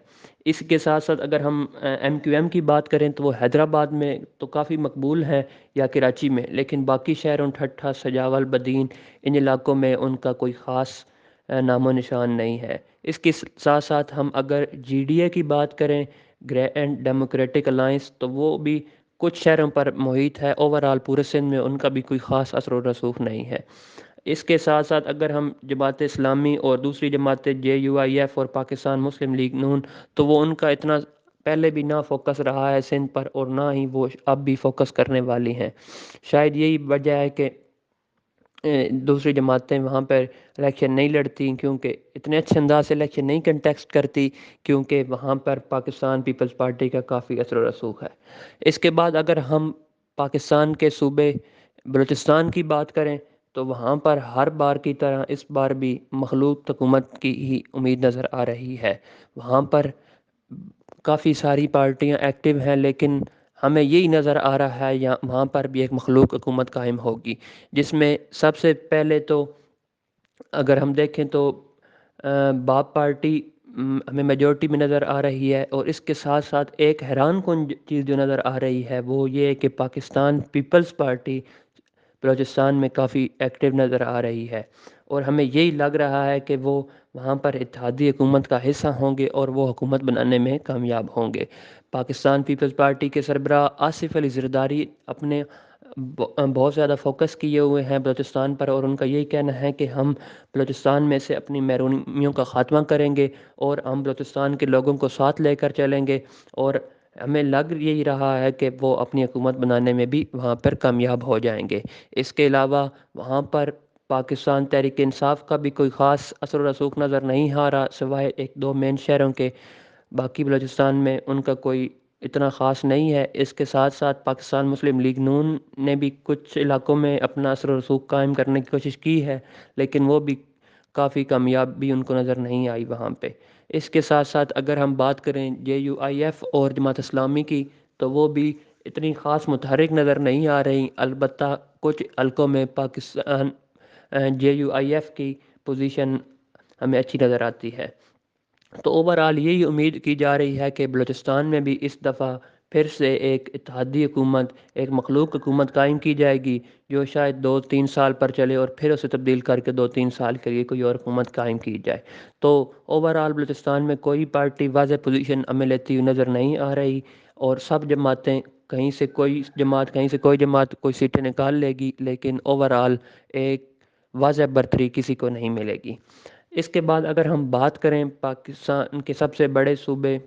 اس کے ساتھ ساتھ اگر ہم ایم کیو ایم کی بات کریں تو وہ حیدرآباد میں تو کافی مقبول ہے یا کراچی میں، لیکن باقی شہروں ٹھٹھا، سجاول، بدین، ان علاقوں میں ان کا کوئی خاص نام و نشان نہیں ہے۔ اس کے ساتھ ساتھ ہم اگر جی ڈی اے کی بات کریں، گرینڈ ڈیموکریٹک الائنس، تو وہ بھی کچھ شہروں پر محیط ہے، اوورآل پورے سندھ میں ان کا بھی کوئی خاص اثر و رسوخ نہیں ہے۔ اس کے ساتھ ساتھ اگر ہم جماعت اسلامی اور دوسری جماعتیں جے یو آئی ایف اور پاکستان مسلم لیگ نون، تو وہ ان کا اتنا پہلے بھی نہ فوکس رہا ہے سندھ پر، اور نہ ہی وہ اب بھی فوکس کرنے والی ہیں۔ شاید یہی وجہ ہے کہ دوسری جماعتیں وہاں پر الیکشن نہیں لڑتی، کیونکہ اتنے اچھے انداز سے الیکشن نہیں کنٹیسٹ کرتی، کیونکہ وہاں پر پاکستان پیپلز پارٹی کا کافی اثر و رسوخ ہے۔ اس کے بعد اگر ہم پاکستان کے صوبے بلوچستان کی بات کریں تو وہاں پر ہر بار کی طرح اس بار بھی مخلوط حکومت کی ہی امید نظر آ رہی ہے۔ وہاں پر کافی ساری پارٹیاں ایکٹیو ہیں، لیکن ہمیں یہی نظر آ رہا ہے وہاں پر بھی ایک مخلوق حکومت قائم ہوگی، جس میں سب سے پہلے تو اگر ہم دیکھیں تو باپ پارٹی ہمیں میجورٹی میں نظر آ رہی ہے، اور اس کے ساتھ ساتھ ایک حیران کن چیز جو نظر آ رہی ہے وہ یہ ہے کہ پاکستان پیپلز پارٹی بلوچستان میں کافی ایکٹیو نظر آ رہی ہے، اور ہمیں یہی لگ رہا ہے کہ وہ وہاں پر اتحادی حکومت کا حصہ ہوں گے اور وہ حکومت بنانے میں کامیاب ہوں گے۔ پاکستان پیپلز پارٹی کے سربراہ آصف علی زرداری اپنے بہت زیادہ فوکس کیے ہوئے ہیں بلوچستان پر، اور ان کا یہی کہنا ہے کہ ہم بلوچستان میں سے اپنی محرومیوں کا خاتمہ کریں گے اور ہم بلوچستان کے لوگوں کو ساتھ لے کر چلیں گے، اور ہمیں لگ یہی رہا ہے کہ وہ اپنی حکومت بنانے میں بھی وہاں پر کامیاب ہو جائیں گے۔ اس کے علاوہ وہاں پر پاکستان تحریک انصاف کا بھی کوئی خاص اثر و رسوخ نظر نہیں آ رہا، سوائے ایک دو مین شہروں کے۔ باقی بلوچستان میں ان کا کوئی اتنا خاص نہیں ہے۔ اس کے ساتھ ساتھ پاکستان مسلم لیگ نون نے بھی کچھ علاقوں میں اپنا اثر و رسوخ قائم کرنے کی کوشش کی ہے، لیکن وہ بھی کافی کامیاب بھی ان کو نظر نہیں آئی وہاں پہ۔ اس کے ساتھ ساتھ اگر ہم بات کریں JUIF اور جماعت اسلامی کی، تو وہ بھی اتنی خاص متحرک نظر نہیں آ رہی، البتہ کچھ حلقوں میں پاکستان JUIF کی پوزیشن ہمیں اچھی نظر آتی ہے۔ تو اوورآل یہی امید کی جا رہی ہے کہ بلوچستان میں بھی اس دفعہ پھر سے ایک اتحادی حکومت، ایک مخلوق حکومت قائم کی جائے گی، جو شاید 2-3 سال پر چلے اور پھر اسے تبدیل کر کے 2-3 سال کے لیے کوئی اور حکومت قائم کی جائے۔ تو اوورآل بلوچستان میں کوئی پارٹی واضح پوزیشن ہمیں لیتی ہوئی نظر نہیں آ رہی، اور سب جماعتیں کہیں سے کوئی جماعت کوئی سیٹیں نکال لے گی، لیکن اوورآل ایک واضح برتری کسی کو نہیں ملے گی۔ اس کے بعد اگر ہم بات کریں پاکستان کے سب سے بڑے صوبے،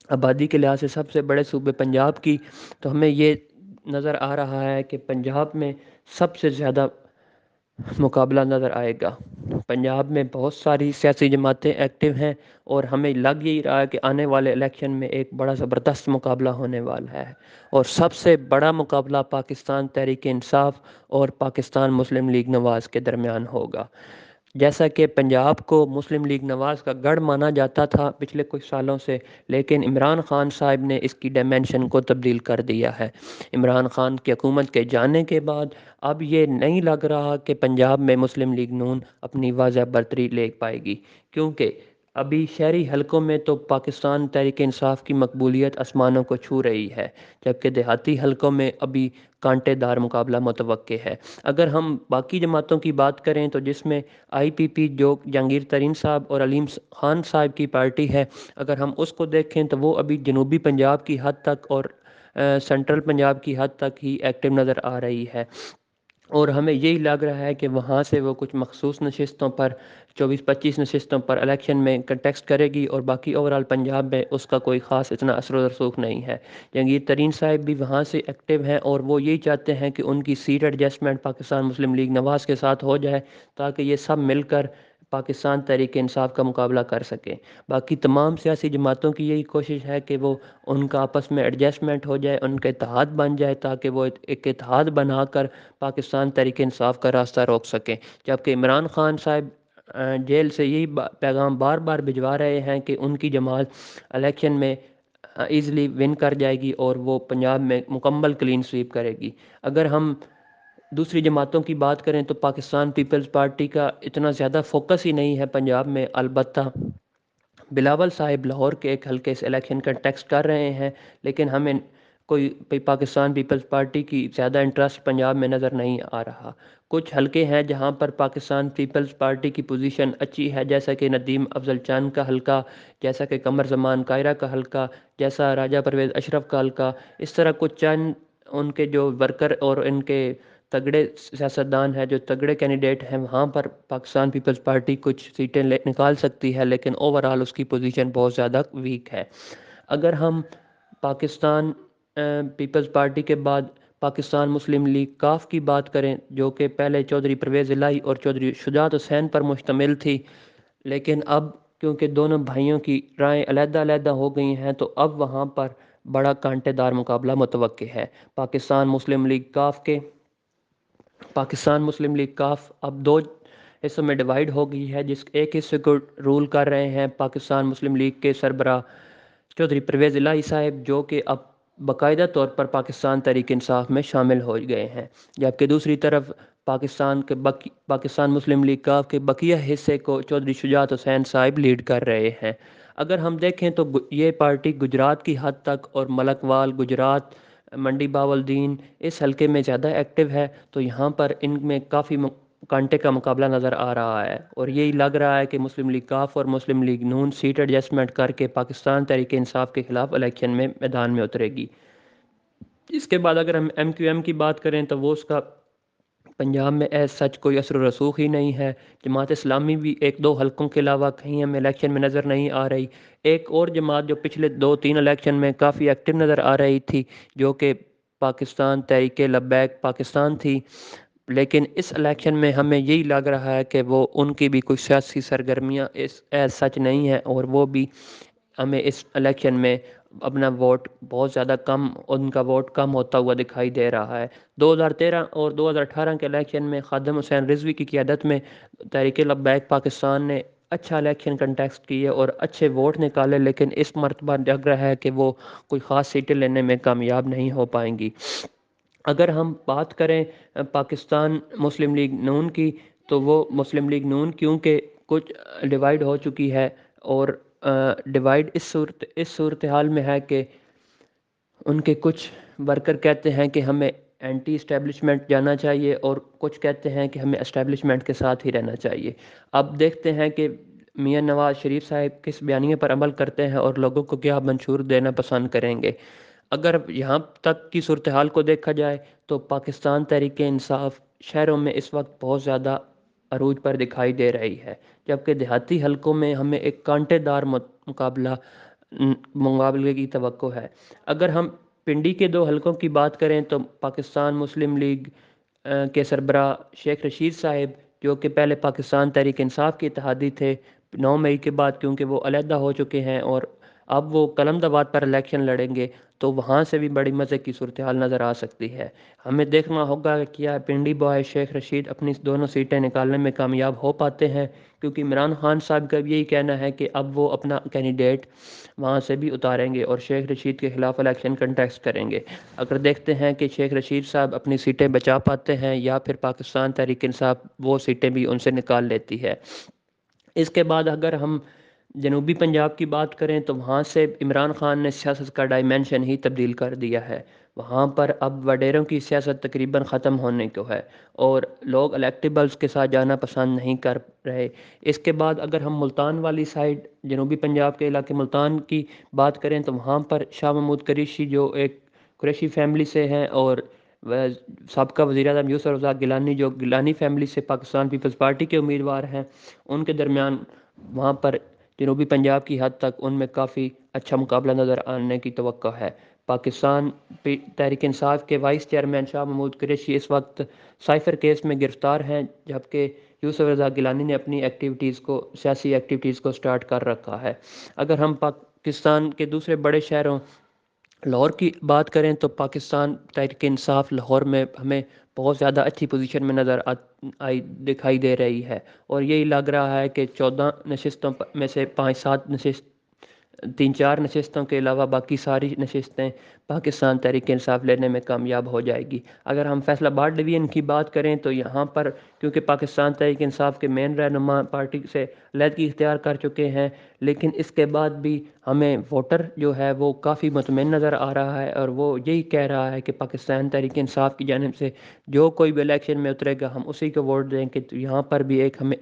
آبادی کے لحاظ سے سب سے بڑے صوبے پنجاب کی، تو ہمیں یہ نظر آ رہا ہے کہ پنجاب میں سب سے زیادہ مقابلہ نظر آئے گا۔ پنجاب میں بہت ساری سیاسی جماعتیں ایکٹیو ہیں، اور ہمیں لگ یہی رہا ہے کہ آنے والے الیکشن میں ایک بڑا زبردست مقابلہ ہونے والا ہے، اور سب سے بڑا مقابلہ پاکستان تحریک انصاف اور پاکستان مسلم لیگ نواز کے درمیان ہوگا۔ جیسا کہ پنجاب کو مسلم لیگ نواز کا گڑھ مانا جاتا تھا پچھلے کچھ سالوں سے، لیکن عمران خان صاحب نے اس کی ڈائمینشن کو تبدیل کر دیا ہے۔ عمران خان کی حکومت کے جانے کے بعد اب یہ نہیں لگ رہا کہ پنجاب میں مسلم لیگ نون اپنی واضح برتری لے پائے گی، کیونکہ ابھی شہری حلقوں میں تو پاکستان تحریک انصاف کی مقبولیت آسمانوں کو چھو رہی ہے، جبکہ دیہاتی حلقوں میں ابھی کانٹے دار مقابلہ متوقع ہے۔ اگر ہم باقی جماعتوں کی بات کریں تو جس میں IPP جو جہانگیر ترین صاحب اور علیم خان صاحب کی پارٹی ہے، اگر ہم اس کو دیکھیں تو وہ ابھی جنوبی پنجاب کی حد تک اور سینٹرل پنجاب کی حد تک ہی ایکٹیو نظر آ رہی ہے، اور ہمیں یہی لگ رہا ہے کہ وہاں سے وہ کچھ مخصوص نشستوں پر 24-25 نشستوں پر الیکشن میں کنٹیسٹ کرے گی، اور باقی اوورال پنجاب میں اس کا کوئی خاص اتنا اثر و رسوخ نہیں ہے۔ جہانگیر ترین صاحب بھی وہاں سے ایکٹیو ہیں، اور وہ یہی چاہتے ہیں کہ ان کی set adjustment Pakistan Muslim league نواز کے ساتھ ہو جائے، تاکہ یہ سب مل کر پاکستان تحریک انصاف کا مقابلہ کر سکیں۔ باقی تمام سیاسی جماعتوں کی یہی کوشش ہے کہ وہ ان کا آپس میں ایڈجسٹمنٹ ہو جائے، ان کا اتحاد بن جائے، تاکہ وہ ایک اتحاد بنا کر پاکستان تحریک انصاف کا راستہ روک سکیں۔ جبکہ عمران خان صاحب جیل سے یہی پیغام بار بار بھجوا رہے ہیں کہ ان کی جماعت الیکشن میں ایزلی ون کر جائے گی، اور وہ پنجاب میں مکمل کلین سویپ کرے گی۔ اگر ہم دوسری جماعتوں کی بات کریں تو پاکستان پیپلز پارٹی کا اتنا زیادہ فوکس ہی نہیں ہے پنجاب میں، البتہ بلاول صاحب لاہور کے ایک حلقے سے الیکشن کنٹیسٹ کر رہے ہیں، لیکن ہمیں کوئی پاکستان پیپلز پارٹی کی زیادہ انٹرسٹ پنجاب میں نظر نہیں آ رہا۔ کچھ حلقے ہیں جہاں پر پاکستان پیپلز پارٹی کی پوزیشن اچھی ہے، جیسا کہ ندیم افضل چاند کا حلقہ، جیسا کہ قمر زمان قاہرہ کا حلقہ، جیسا راجہ پرویز اشرف کا حلقہ۔ اس طرح کچھ چند ان کے جو ورکر اور ان کے تگڑے سیاستدان ہیں، جو تگڑے کینڈیڈیٹ ہیں، وہاں پر پاکستان پیپلز پارٹی کچھ سیٹیں نکال سکتی ہے، لیکن اوورآل اس کی پوزیشن بہت زیادہ ویک ہے۔ اگر ہم پاکستان پیپلز پارٹی کے بعد پاکستان مسلم لیگ کاف کی بات کریں، جو کہ پہلے چودھری پرویز الہی اور چودھری شجاعت حسین پر مشتمل تھی، لیکن اب کیونکہ دونوں بھائیوں کی رائے علیحدہ علیحدہ ہو گئی ہیں، تو اب وہاں پر بڑا کانٹے دار مقابلہ متوقع ہے۔ پاکستان مسلم لیگ کاف اب دو حصوں میں ڈیوائیڈ ہو گئی ہے، جس ایک حصے کو رول کر رہے ہیں پاکستان مسلم لیگ کے سربراہ چودھری پرویز الہی صاحب، جو کہ اب باقاعدہ طور پر پاکستان تحریک انصاف میں شامل ہو گئے ہیں، جبکہ دوسری طرف پاکستان مسلم لیگ ق کے بقیہ حصے کو چودھری شجاعت حسین صاحب لیڈ کر رہے ہیں۔ اگر ہم دیکھیں تو یہ پارٹی گجرات کی حد تک اور ملک وال گجرات، منڈی باولدین اس حلقے میں زیادہ ایکٹیو ہے، تو یہاں پر ان میں کافی کانٹے کا مقابلہ نظر آ رہا ہے، اور یہی لگ رہا ہے کہ مسلم لیگ کاف اور مسلم لیگ نون سیٹ ایڈجسٹمنٹ کر کے پاکستان تحریک انصاف کے خلاف الیکشن میں میدان میں اترے گی۔ اس کے بعد اگر ہم ایم کیو ایم کی بات کریں تو وہ اس کا پنجاب میں ایز سچ کوئی اثر و رسوخ ہی نہیں ہے۔ جماعت اسلامی بھی ایک دو حلقوں کے علاوہ کہیں ہمیں الیکشن میں نظر نہیں آ رہی۔ ایک اور جماعت جو پچھلے 2-3 الیکشن میں کافی ایکٹیو نظر آ رہی تھی، جو کہ پاکستان تحریک لبیک پاکستان تھی، لیکن اس الیکشن میں ہمیں یہی لگ رہا ہے کہ وہ ان کی بھی کوئی سیاسی سرگرمیاں ایز سچ نہیں ہیں، اور وہ بھی ہمیں اس الیکشن میں اپنا ووٹ بہت زیادہ کم، ان کا ووٹ کم ہوتا ہوا دکھائی دے رہا ہے۔ 2013 اور 2018 کے الیکشن میں خادم حسین رضوی کی قیادت میں تحریک لبیک پاکستان نے اچھا الیکشن کنٹیسٹ کیے اور اچھے ووٹ نکالے، لیکن اس مرتبہ لگ رہا ہے کہ وہ کوئی خاص سیٹیں لینے میں کامیاب نہیں ہو پائیں گی۔ اگر ہم بات کریں پاکستان مسلم لیگ نون کی، تو وہ مسلم لیگ نون کیونکہ کچھ ڈیوائیڈ ہو چکی ہے، اور ڈیوائیڈ اس صورتحال میں ہے کہ ان کے کچھ ورکر کہتے ہیں کہ ہمیں اینٹی اسٹیبلشمنٹ جانا چاہیے، اور کچھ کہتے ہیں کہ ہمیں اسٹیبلشمنٹ کے ساتھ ہی رہنا چاہیے۔ اب دیکھتے ہیں کہ میاں نواز شریف صاحب کس بیانیے پر عمل کرتے ہیں اور لوگوں کو کیا منشور دینا پسند کریں گے۔ اگر یہاں تک کی صورتحال کو دیکھا جائے تو پاکستان تحریک انصاف شہروں میں اس وقت بہت زیادہ عروج پر دکھائی دے رہی ہے، جبکہ دیہاتی حلقوں میں ہمیں ایک کانٹے دار مقابلے کی توقع ہے۔ اگر ہم پنڈی کے 2 حلقوں کی بات کریں تو پاکستان مسلم لیگ کے سربراہ شیخ رشید صاحب، جو کہ پہلے پاکستان تحریک انصاف کے اتحادی تھے، 9 مئی کے بعد کیونکہ وہ علیحدہ ہو چکے ہیں اور اب وہ قلمد آباد پر الیکشن لڑیں گے، تو وہاں سے بھی بڑی مزے کی صورتحال نظر آ سکتی ہے۔ ہمیں دیکھنا ہوگا کہ کیا پنڈی بوائے شیخ رشید اپنی دونوں سیٹیں نکالنے میں کامیاب ہو پاتے ہیں، کیونکہ عمران خان صاحب کا بھی یہی کہنا ہے کہ اب وہ اپنا کینڈیڈیٹ وہاں سے بھی اتاریں گے اور شیخ رشید کے خلاف الیکشن کنٹیسٹ کریں گے۔ اگر دیکھتے ہیں کہ شیخ رشید صاحب اپنی سیٹیں بچا پاتے ہیں یا پھر پاکستان تحریک انصاف وہ سیٹیں بھی ان سے نکال لیتی ہے۔ اس کے بعد اگر ہم جنوبی پنجاب کی بات کریں تو وہاں سے عمران خان نے سیاست کا ڈائمینشن ہی تبدیل کر دیا ہے۔ وہاں پر اب وڈیروں کی سیاست تقریباً ختم ہونے کو ہے، اور لوگ الیکٹیبلز کے ساتھ جانا پسند نہیں کر رہے۔ اس کے بعد اگر ہم ملتان والی سائڈ جنوبی پنجاب کے علاقے ملتان کی بات کریں تو وہاں پر شاہ محمود قریشی جو ایک قریشی فیملی سے ہیں، اور سابقہ وزیر اعظم یوسف رضا گیلانی جو گیلانی فیملی سے پاکستان پیپلز پارٹی کے امیدوار ہیں، ان کے درمیان وہاں پر جنوبی پنجاب کی حد تک ان میں کافی اچھا مقابلہ نظر آنے کی توقع ہے۔ پاکستان تحریک انصاف کے وائس چیئرمین شاہ محمود قریشی اس وقت سائفر کیس میں گرفتار ہیں، جبکہ یوسف رضا گیلانی نے اپنی سیاسی ایکٹیویٹیز کو سٹارٹ کر رکھا ہے۔ اگر ہم پاکستان کے دوسرے بڑے شہروں لاہور کی بات کریں تو پاکستان تحریک انصاف لاہور میں ہمیں بہت زیادہ اچھی پوزیشن میں دکھائی دے رہی ہے، اور یہی لگ رہا ہے کہ 14 نشستوں میں سے 5-7 3-4 نشستوں کے علاوہ باقی ساری نشستیں پاکستان تحریک انصاف لینے میں کامیاب ہو جائے گی۔ اگر ہم فیصل آباد ڈویژن کی بات کریں تو یہاں پر کیونکہ پاکستان تحریک انصاف کے مین رہنما پارٹی سے علیحدگی اختیار کر چکے ہیں، لیکن اس کے بعد بھی ہمیں ووٹر جو ہے وہ کافی مطمئن نظر آ رہا ہے، اور وہ یہی کہہ رہا ہے کہ پاکستان تحریک انصاف کی جانب سے جو کوئی بھی الیکشن میں اترے گا ہم اسی کو ووٹ دیں گے۔ تو یہاں پر بھی ہمیں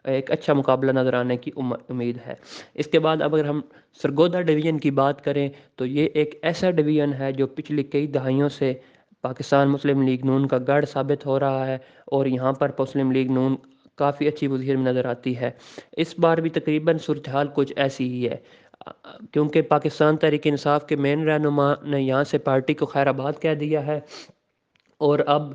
ایک اچھا مقابلہ نظر آنے کی امید ہے۔ اس کے بعد اگر ہم سرگودا ڈویژن کی بات کریں تو یہ ایک ایسا ڈویژن ہے جو پچھلی کئی دہائیوں سے پاکستان مسلم لیگ نون کا گڑھ ثابت ہو رہا ہے، اور یہاں پر مسلم لیگ نون کافی اچھی پوزیشن میں نظر آتی ہے۔ اس بار بھی تقریباً صورتحال کچھ ایسی ہی ہے، کیونکہ پاکستان تحریک انصاف کے مین رہنما نے یہاں سے پارٹی کو خیر آباد کہہ دیا ہے، اور اب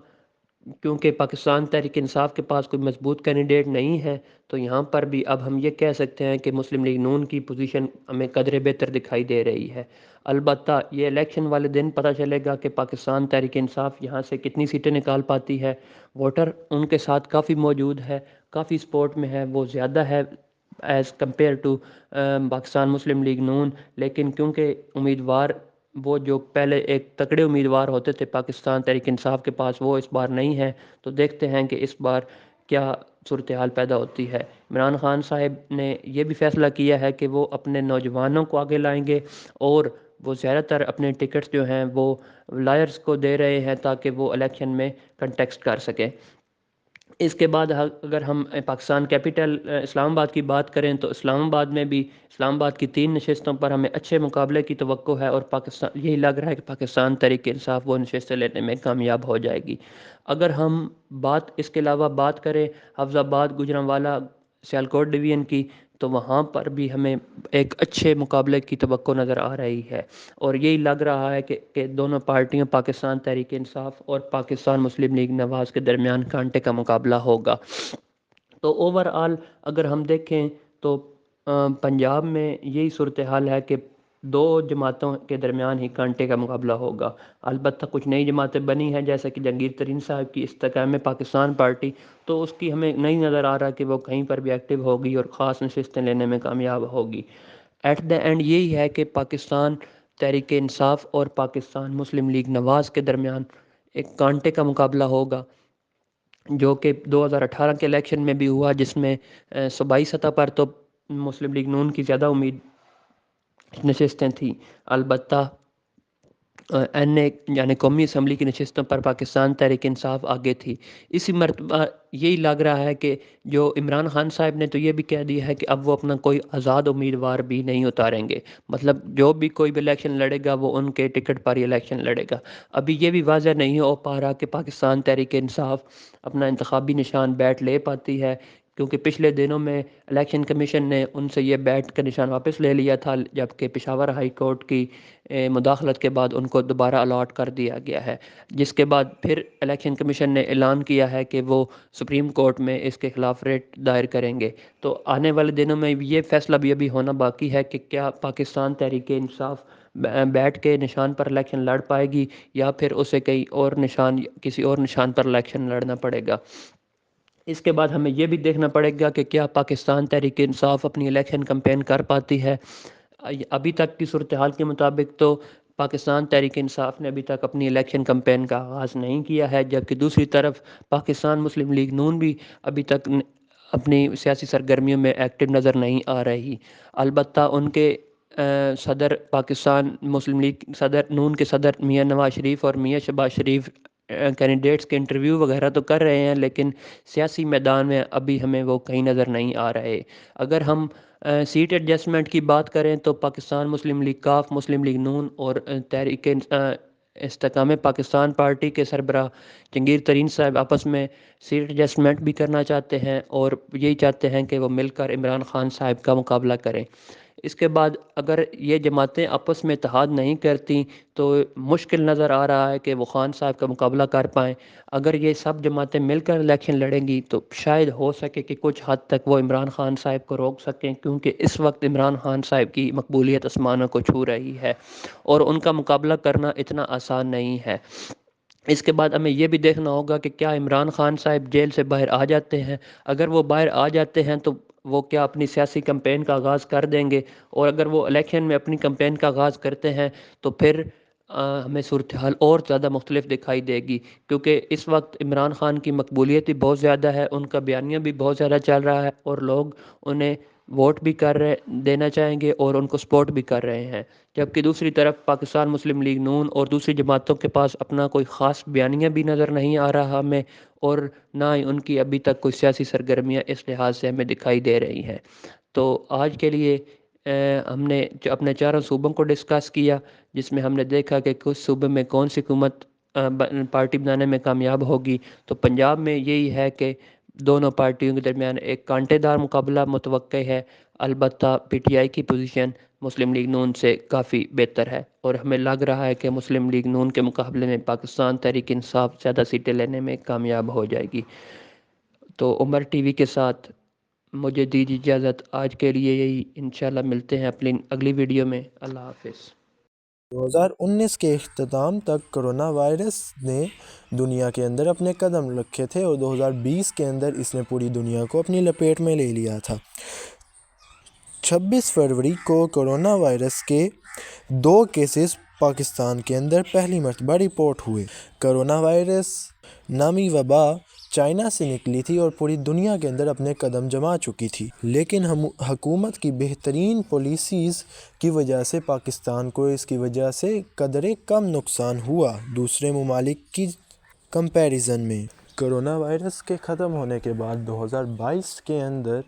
کیونکہ پاکستان تحریک انصاف کے پاس کوئی مضبوط کینڈیڈیٹ نہیں ہے، تو یہاں پر بھی اب ہم یہ کہہ سکتے ہیں کہ مسلم لیگ نون کی پوزیشن ہمیں قدرے بہتر دکھائی دے رہی ہے۔ البتہ یہ الیکشن والے دن پتہ چلے گا کہ پاکستان تحریک انصاف یہاں سے کتنی سیٹیں نکال پاتی ہے۔ ووٹر ان کے ساتھ کافی موجود ہے، کافی سپورٹ میں ہے، وہ زیادہ ہے as compare to Pakistan Muslim League Noon, لیکن کیونکہ امیدوار وہ جو پہلے ایک تکڑے امیدوار ہوتے تھے پاکستان تحریک انصاف کے پاس، وہ اس بار نہیں ہیں. تو دیکھتے ہیں کہ اس بار کیا صورتحال پیدا ہوتی ہے. عمران خان صاحب نے یہ بھی فیصلہ کیا ہے کہ وہ اپنے نوجوانوں کو آگے لائیں گے، اور وہ زیادہ تر اپنے ٹکٹس جو ہیں وہ لائرز کو دے رہے ہیں تاکہ وہ الیکشن میں کنٹیسٹ کر سکیں. اس کے بعد اگر ہم پاکستان کیپٹل اسلام آباد کی بات کریں تو اسلام آباد میں بھی اسلام آباد کی 3 نشستوں پر ہمیں اچھے مقابلے کی توقع ہے، اور پاکستان یہی لگ رہا ہے کہ پاکستان تحریک انصاف وہ نشستیں لینے میں کامیاب ہو جائے گی. اگر ہم اس کے علاوہ بات کریں حفظ آباد، گوجرانوالہ، سیالکوٹ ڈویژن کی، تو وہاں پر بھی ہمیں ایک اچھے مقابلے کی توقع نظر آ رہی ہے، اور یہی لگ رہا ہے کہ دونوں پارٹیوں پاکستان تحریک انصاف اور پاکستان مسلم لیگ نواز کے درمیان کانٹے کا مقابلہ ہوگا. تو اوور آل اگر ہم دیکھیں تو پنجاب میں یہی صورتحال ہے کہ 2 جماعتوں کے درمیان ہی کانٹے کا مقابلہ ہوگا. البتہ کچھ نئی جماعتیں بنی ہیں جیسا کہ جہانگیر ترین صاحب کی استحکام پاکستان پارٹی، تو اس کی ہمیں نہیں نظر آ رہا کہ وہ کہیں پر بھی ایکٹیو ہوگی اور خاص نشستیں لینے میں کامیاب ہوگی. ایٹ دا اینڈ یہی ہے کہ پاکستان تحریک انصاف اور پاکستان مسلم لیگ نواز کے درمیان ایک کانٹے کا مقابلہ ہوگا، جو کہ 2018 کے الیکشن میں بھی ہوا، جس میں صوبائی سطح پر تو مسلم لیگ نون کی زیادہ امید نشستیں تھیں. البتہ این اے یعنی قومی اسمبلی کی نشستوں پر پاکستان تحریک انصاف آگے تھی. اسی مرتبہ یہی لگ رہا ہے کہ جو عمران خان صاحب نے تو یہ بھی کہہ دیا ہے کہ اب وہ اپنا کوئی آزاد امیدوار بھی نہیں اتاریں گے، مطلب جو بھی کوئی بھی الیکشن لڑے گا وہ ان کے ٹکٹ پر ہی الیکشن لڑے گا. ابھی یہ بھی واضح نہیں ہو پا رہا کہ پاکستان تحریک انصاف اپنا انتخابی نشان بیٹ لے پاتی ہے، کیونکہ پچھلے دنوں میں الیکشن کمیشن نے ان سے یہ بیٹ کا نشان واپس لے لیا تھا، جبکہ پشاور ہائی کورٹ کی مداخلت کے بعد ان کو دوبارہ الاٹ کر دیا گیا ہے، جس کے بعد پھر الیکشن کمیشن نے اعلان کیا ہے کہ وہ سپریم کورٹ میں اس کے خلاف ریٹ دائر کریں گے. تو آنے والے دنوں میں یہ فیصلہ بھی ابھی ہونا باقی ہے کہ کیا پاکستان تحریک انصاف بیٹ کے نشان پر الیکشن لڑ پائے گی، یا پھر اسے کسی اور نشان پر الیکشن لڑنا پڑے گا. اس کے بعد ہمیں یہ بھی دیکھنا پڑے گا کہ کیا پاکستان تحریک انصاف اپنی الیکشن کمپین کر پاتی ہے. ابھی تک کی صورتحال کے مطابق تو پاکستان تحریک انصاف نے ابھی تک اپنی الیکشن کمپین کا آغاز نہیں کیا ہے، جبکہ دوسری طرف پاکستان مسلم لیگ نون بھی ابھی تک اپنی سیاسی سرگرمیوں میں ایکٹیو نظر نہیں آ رہی. البتہ ان کے صدر پاکستان مسلم لیگ نون کے صدر میاں نواز شریف اور میاں شہباز شریف کینڈیڈیٹس کے انٹرویو وغیرہ تو کر رہے ہیں، لیکن سیاسی میدان میں ابھی ہمیں وہ کہیں نظر نہیں آ رہے. اگر ہم سیٹ ایڈجسٹمنٹ کی بات کریں تو پاکستان مسلم لیگ کاف، مسلم لیگ نون اور تحریک استحکام پاکستان پارٹی کے سربراہ جہانگیر ترین صاحب آپس میں سیٹ ایڈجسٹمنٹ بھی کرنا چاہتے ہیں، اور یہی چاہتے ہیں کہ وہ مل کر عمران خان صاحب کا مقابلہ کریں. اس کے بعد اگر یہ جماعتیں آپس میں اتحاد نہیں کرتی تو مشکل نظر آ رہا ہے کہ وہ خان صاحب کا مقابلہ کر پائیں. اگر یہ سب جماعتیں مل کر الیکشن لڑیں گی تو شاید ہو سکے کہ کچھ حد تک وہ عمران خان صاحب کو روک سکیں، کیونکہ اس وقت عمران خان صاحب کی مقبولیت آسمانوں کو چھو رہی ہے اور ان کا مقابلہ کرنا اتنا آسان نہیں ہے. اس کے بعد ہمیں یہ بھی دیکھنا ہوگا کہ کیا عمران خان صاحب جیل سے باہر آ جاتے ہیں. اگر وہ باہر آ جاتے ہیں تو وہ کیا اپنی سیاسی کمپین کا آغاز کر دیں گے، اور اگر وہ الیکشن میں اپنی کمپین کا آغاز کرتے ہیں تو پھر ہمیں صورتحال اور زیادہ مختلف دکھائی دے گی، کیونکہ اس وقت عمران خان کی مقبولیت بھی بہت زیادہ ہے، ان کا بیانیہ بھی بہت زیادہ چل رہا ہے، اور لوگ انہیں ووٹ بھی دینا چاہیں گے اور ان کو سپورٹ بھی کر رہے ہیں. جبکہ دوسری طرف پاکستان مسلم لیگ نون اور دوسری جماعتوں کے پاس اپنا کوئی خاص بیانیہ بھی نظر نہیں آ رہا ہمیں، اور نہ ہی ان کی ابھی تک کوئی سیاسی سرگرمیاں اس لحاظ سے ہمیں دکھائی دے رہی ہیں. تو آج کے لیے ہم نے اپنے 4 صوبوں کو ڈسکس کیا، جس میں ہم نے دیکھا کہ کچھ صوبے میں کون سی حکومت پارٹی بنانے میں کامیاب ہوگی. تو پنجاب میں یہی ہے کہ دونوں پارٹیوں کے درمیان ایک کانٹے دار مقابلہ متوقع ہے. البتہ پی ٹی آئی کی پوزیشن مسلم لیگ نون سے کافی بہتر ہے، اور ہمیں لگ رہا ہے کہ مسلم لیگ نون کے مقابلے میں پاکستان تحریک انصاف زیادہ سیٹیں لینے میں کامیاب ہو جائے گی. تو عمر ٹی وی کے ساتھ مجھے دیجیے اجازت، آج کے لیے یہی، انشاءاللہ ملتے ہیں اپنی اگلی ویڈیو میں. اللہ حافظ. 2019 کے اختتام تک کرونا وائرس نے دنیا کے اندر اپنے قدم رکھے تھے، اور 2020 کے اندر اس نے پوری دنیا کو اپنی لپیٹ میں لے لیا تھا. 26 فروری کو کرونا وائرس کے 2 کیسز پاکستان کے اندر پہلی مرتبہ رپورٹ ہوئے۔ کرونا وائرس نامی وبا چائنا سے نکلی تھی اور پوری دنیا کے اندر اپنے قدم جما چکی تھی، لیکن حکومت کی بہترین پالیسیز کی وجہ سے پاکستان کو اس کی وجہ سے قدرے کم نقصان ہوا دوسرے ممالک کی کمپیریزن میں۔ کرونا وائرس کے ختم ہونے کے بعد 2022 کے اندر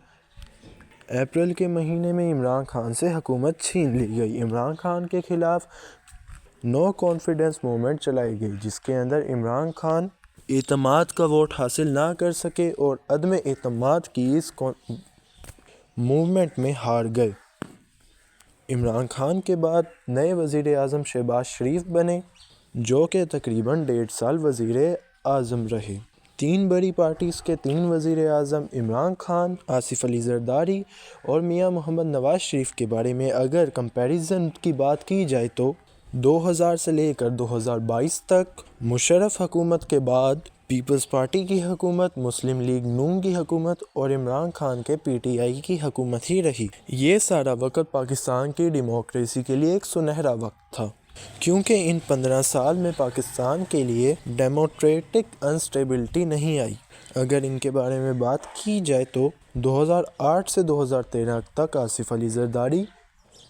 اپریل کے مہینے میں عمران خان سے حکومت چھین لی گئی۔ عمران خان کے خلاف نو کانفیڈنس موومنٹ چلائی گئی، جس کے اندر عمران خان اعتماد کا ووٹ حاصل نہ کر سکے اور عدم اعتماد کی اس موومنٹ میں ہار گئے۔ عمران خان کے بعد نئے وزیر اعظم شہباز شریف بنے، جو کہ تقریباً 1.5 سال وزیر اعظم رہے۔ تین بڑی پارٹیز کے 3 وزیر اعظم عمران خان، آصف علی زرداری اور میاں محمد نواز شریف کے بارے میں اگر کمپیریزن کی بات کی جائے تو 2000 سے لے کر 2022 تک مشرف حکومت کے بعد پیپلز پارٹی کی حکومت، مسلم لیگ نون کی حکومت اور عمران خان کے پی ٹی آئی کی حکومت ہی رہی۔ یہ سارا وقت پاکستان کی ڈیموکریسی کے لیے ایک سنہرا وقت تھا، کیونکہ ان 15 سال میں پاکستان کے لیے ڈیموکریٹک انسٹیبلٹی نہیں آئی۔ اگر ان کے بارے میں بات کی جائے تو 2008 سے 2013 تک آصف علی زرداری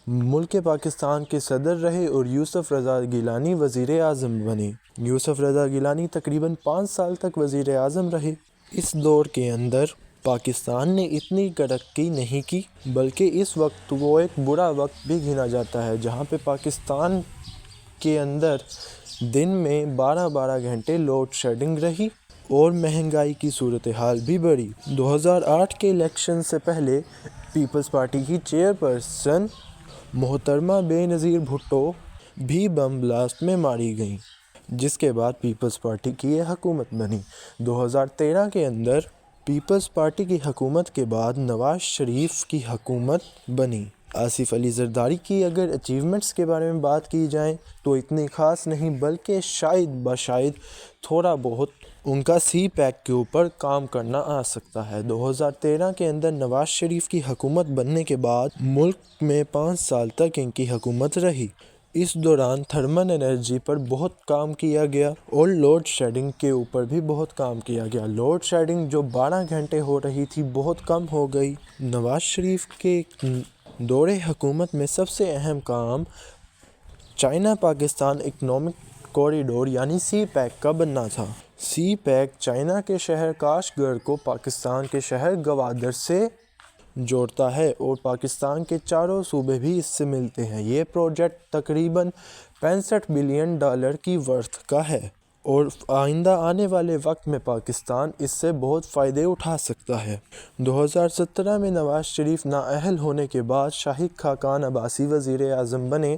ملک پاکستان کے صدر رہے اور یوسف رضا گیلانی وزیر اعظم بنے۔ یوسف رضا گیلانی تقریباً 5 سال تک وزیر اعظم رہے۔ اس دور کے اندر پاکستان نے اتنی ترقی نہیں کی، بلکہ اس وقت وہ ایک برا وقت بھی گنا جاتا ہے، جہاں پہ پاکستان کے اندر دن میں 12 گھنٹے لوڈ شیڈنگ رہی اور مہنگائی کی صورتحال بھی بڑھی۔ 2008 کے الیکشن سے پہلے پیپلز پارٹی کی چیئرپرسن محترمہ بے نظیر بھٹو بھی بم بلاسٹ میں ماری گئیں، جس کے بعد پیپلز پارٹی کی یہ حکومت بنی۔ 2013 کے اندر پیپلز پارٹی کی حکومت کے بعد نواز شریف کی حکومت بنی۔ آصف علی زرداری کی اگر اچیومنٹس کے بارے میں بات کی جائیں تو اتنی خاص نہیں، بلکہ شاید تھوڑا بہت ان کا سی پیک کے اوپر کام کرنا آ سکتا ہے۔ 2013 کے اندر نواز شریف کی حکومت بننے کے بعد ملک میں 5 سال تک ان کی حکومت رہی۔ اس دوران تھرمل انرجی پر بہت کام کیا گیا اور لوڈ شیڈنگ کے اوپر بھی بہت کام کیا گیا۔ لوڈ شیڈنگ جو 12 گھنٹے ہو رہی تھی بہت کم ہو گئی۔ نواز شریف کے دور حکومت میں سب سے اہم کام چائنا پاکستان اکنامک کوریڈور یعنی سی پیک کا بننا تھا۔ سی پیک چائنا کے شہر کاش گڑھ کو پاکستان کے شہر گوادر سے جوڑتا ہے اور پاکستان کے چاروں صوبے بھی اس سے ملتے ہیں۔ یہ پروجیکٹ تقریباً $65 بلین کی ورتھ کا ہے اور آئندہ آنے والے وقت میں پاکستان اس سے بہت فائدے اٹھا سکتا ہے۔ 2017 میں نواز شریف نااہل ہونے کے بعد شاہد خاقان عباسی وزیر اعظم بنے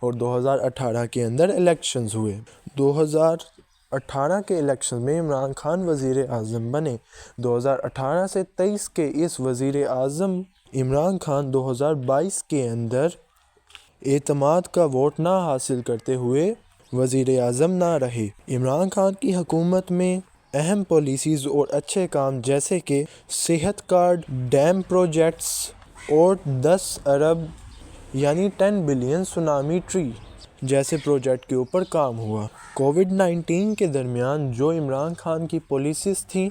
اور 2018 کے اندر الیکشنز ہوئے۔ 2018 کے الیکشن میں عمران خان وزیر اعظم بنے۔ 2018 سے 23 کے اس وزیر اعظم عمران خان 2022 کے اندر اعتماد کا ووٹ نہ حاصل کرتے ہوئے وزیر اعظم نہ رہے۔ عمران خان کی حکومت میں اہم پالیسیز اور اچھے کام جیسے کہ صحت کارڈ، ڈیم پروجیکٹس اور 10 ارب یعنی 10 بلین سونامی ٹری جیسے پروجیکٹ کے اوپر کام ہوا۔ کووڈ-19 کے درمیان جو عمران خان کی پالیسیز تھیں،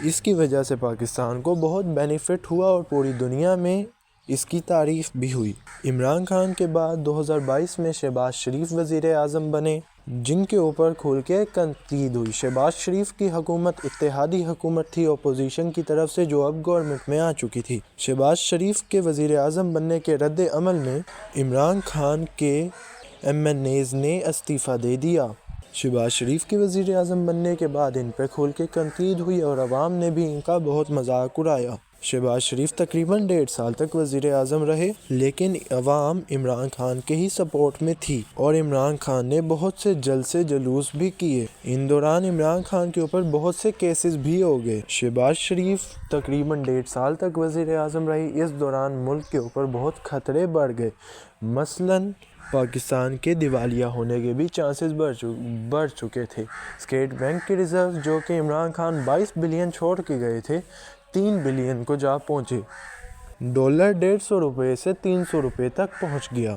اس کی وجہ سے پاکستان کو بہت بینیفٹ ہوا اور پوری دنیا میں اس کی تعریف بھی ہوئی۔ عمران خان کے بعد 2022 میں شہباز شریف وزیر اعظم بنے، جن کے اوپر کھل کے تنقید ہوئی۔ شہباز شریف کی حکومت اتحادی حکومت تھی اپوزیشن کی طرف سے، جو اب گورنمنٹ میں آ چکی تھی۔ شہباز شریف کے وزیر اعظم بننے کے رد عمل میں عمران خان کے ایم این ایز نے استعفیٰ دے دیا۔ شہباز شریف کے وزیر اعظم بننے کے بعد ان پہ کھل کے تنقید ہوئی اور عوام نے بھی ان کا بہت مذاق اڑایا۔ شہباز شریف تقریباً 1.5 سال تک وزیر اعظم رہے، لیکن عوام عمران خان کے ہی سپورٹ میں تھی اور عمران خان نے بہت سے جلسے جلوس بھی کیے۔ ان دوران عمران خان کے اوپر بہت سے کیسز بھی ہو گئے۔ شہباز شریف تقریباً 1.5 سال تک وزیر اعظم رہی۔ اس دوران ملک کے اوپر بہت خطرے بڑھ گئے، مثلاً پاکستان کے دیوالیہ ہونے کے بھی چانسز بڑھ چکے تھے۔ اسٹیٹ بینک کے ریزرو جو کہ عمران خان 22 بلین چھوڑ کے گئے تھے، 3 بلین کو جا پہنچے۔ ڈالر 150 روپے سے 300 روپے تک پہنچ گیا۔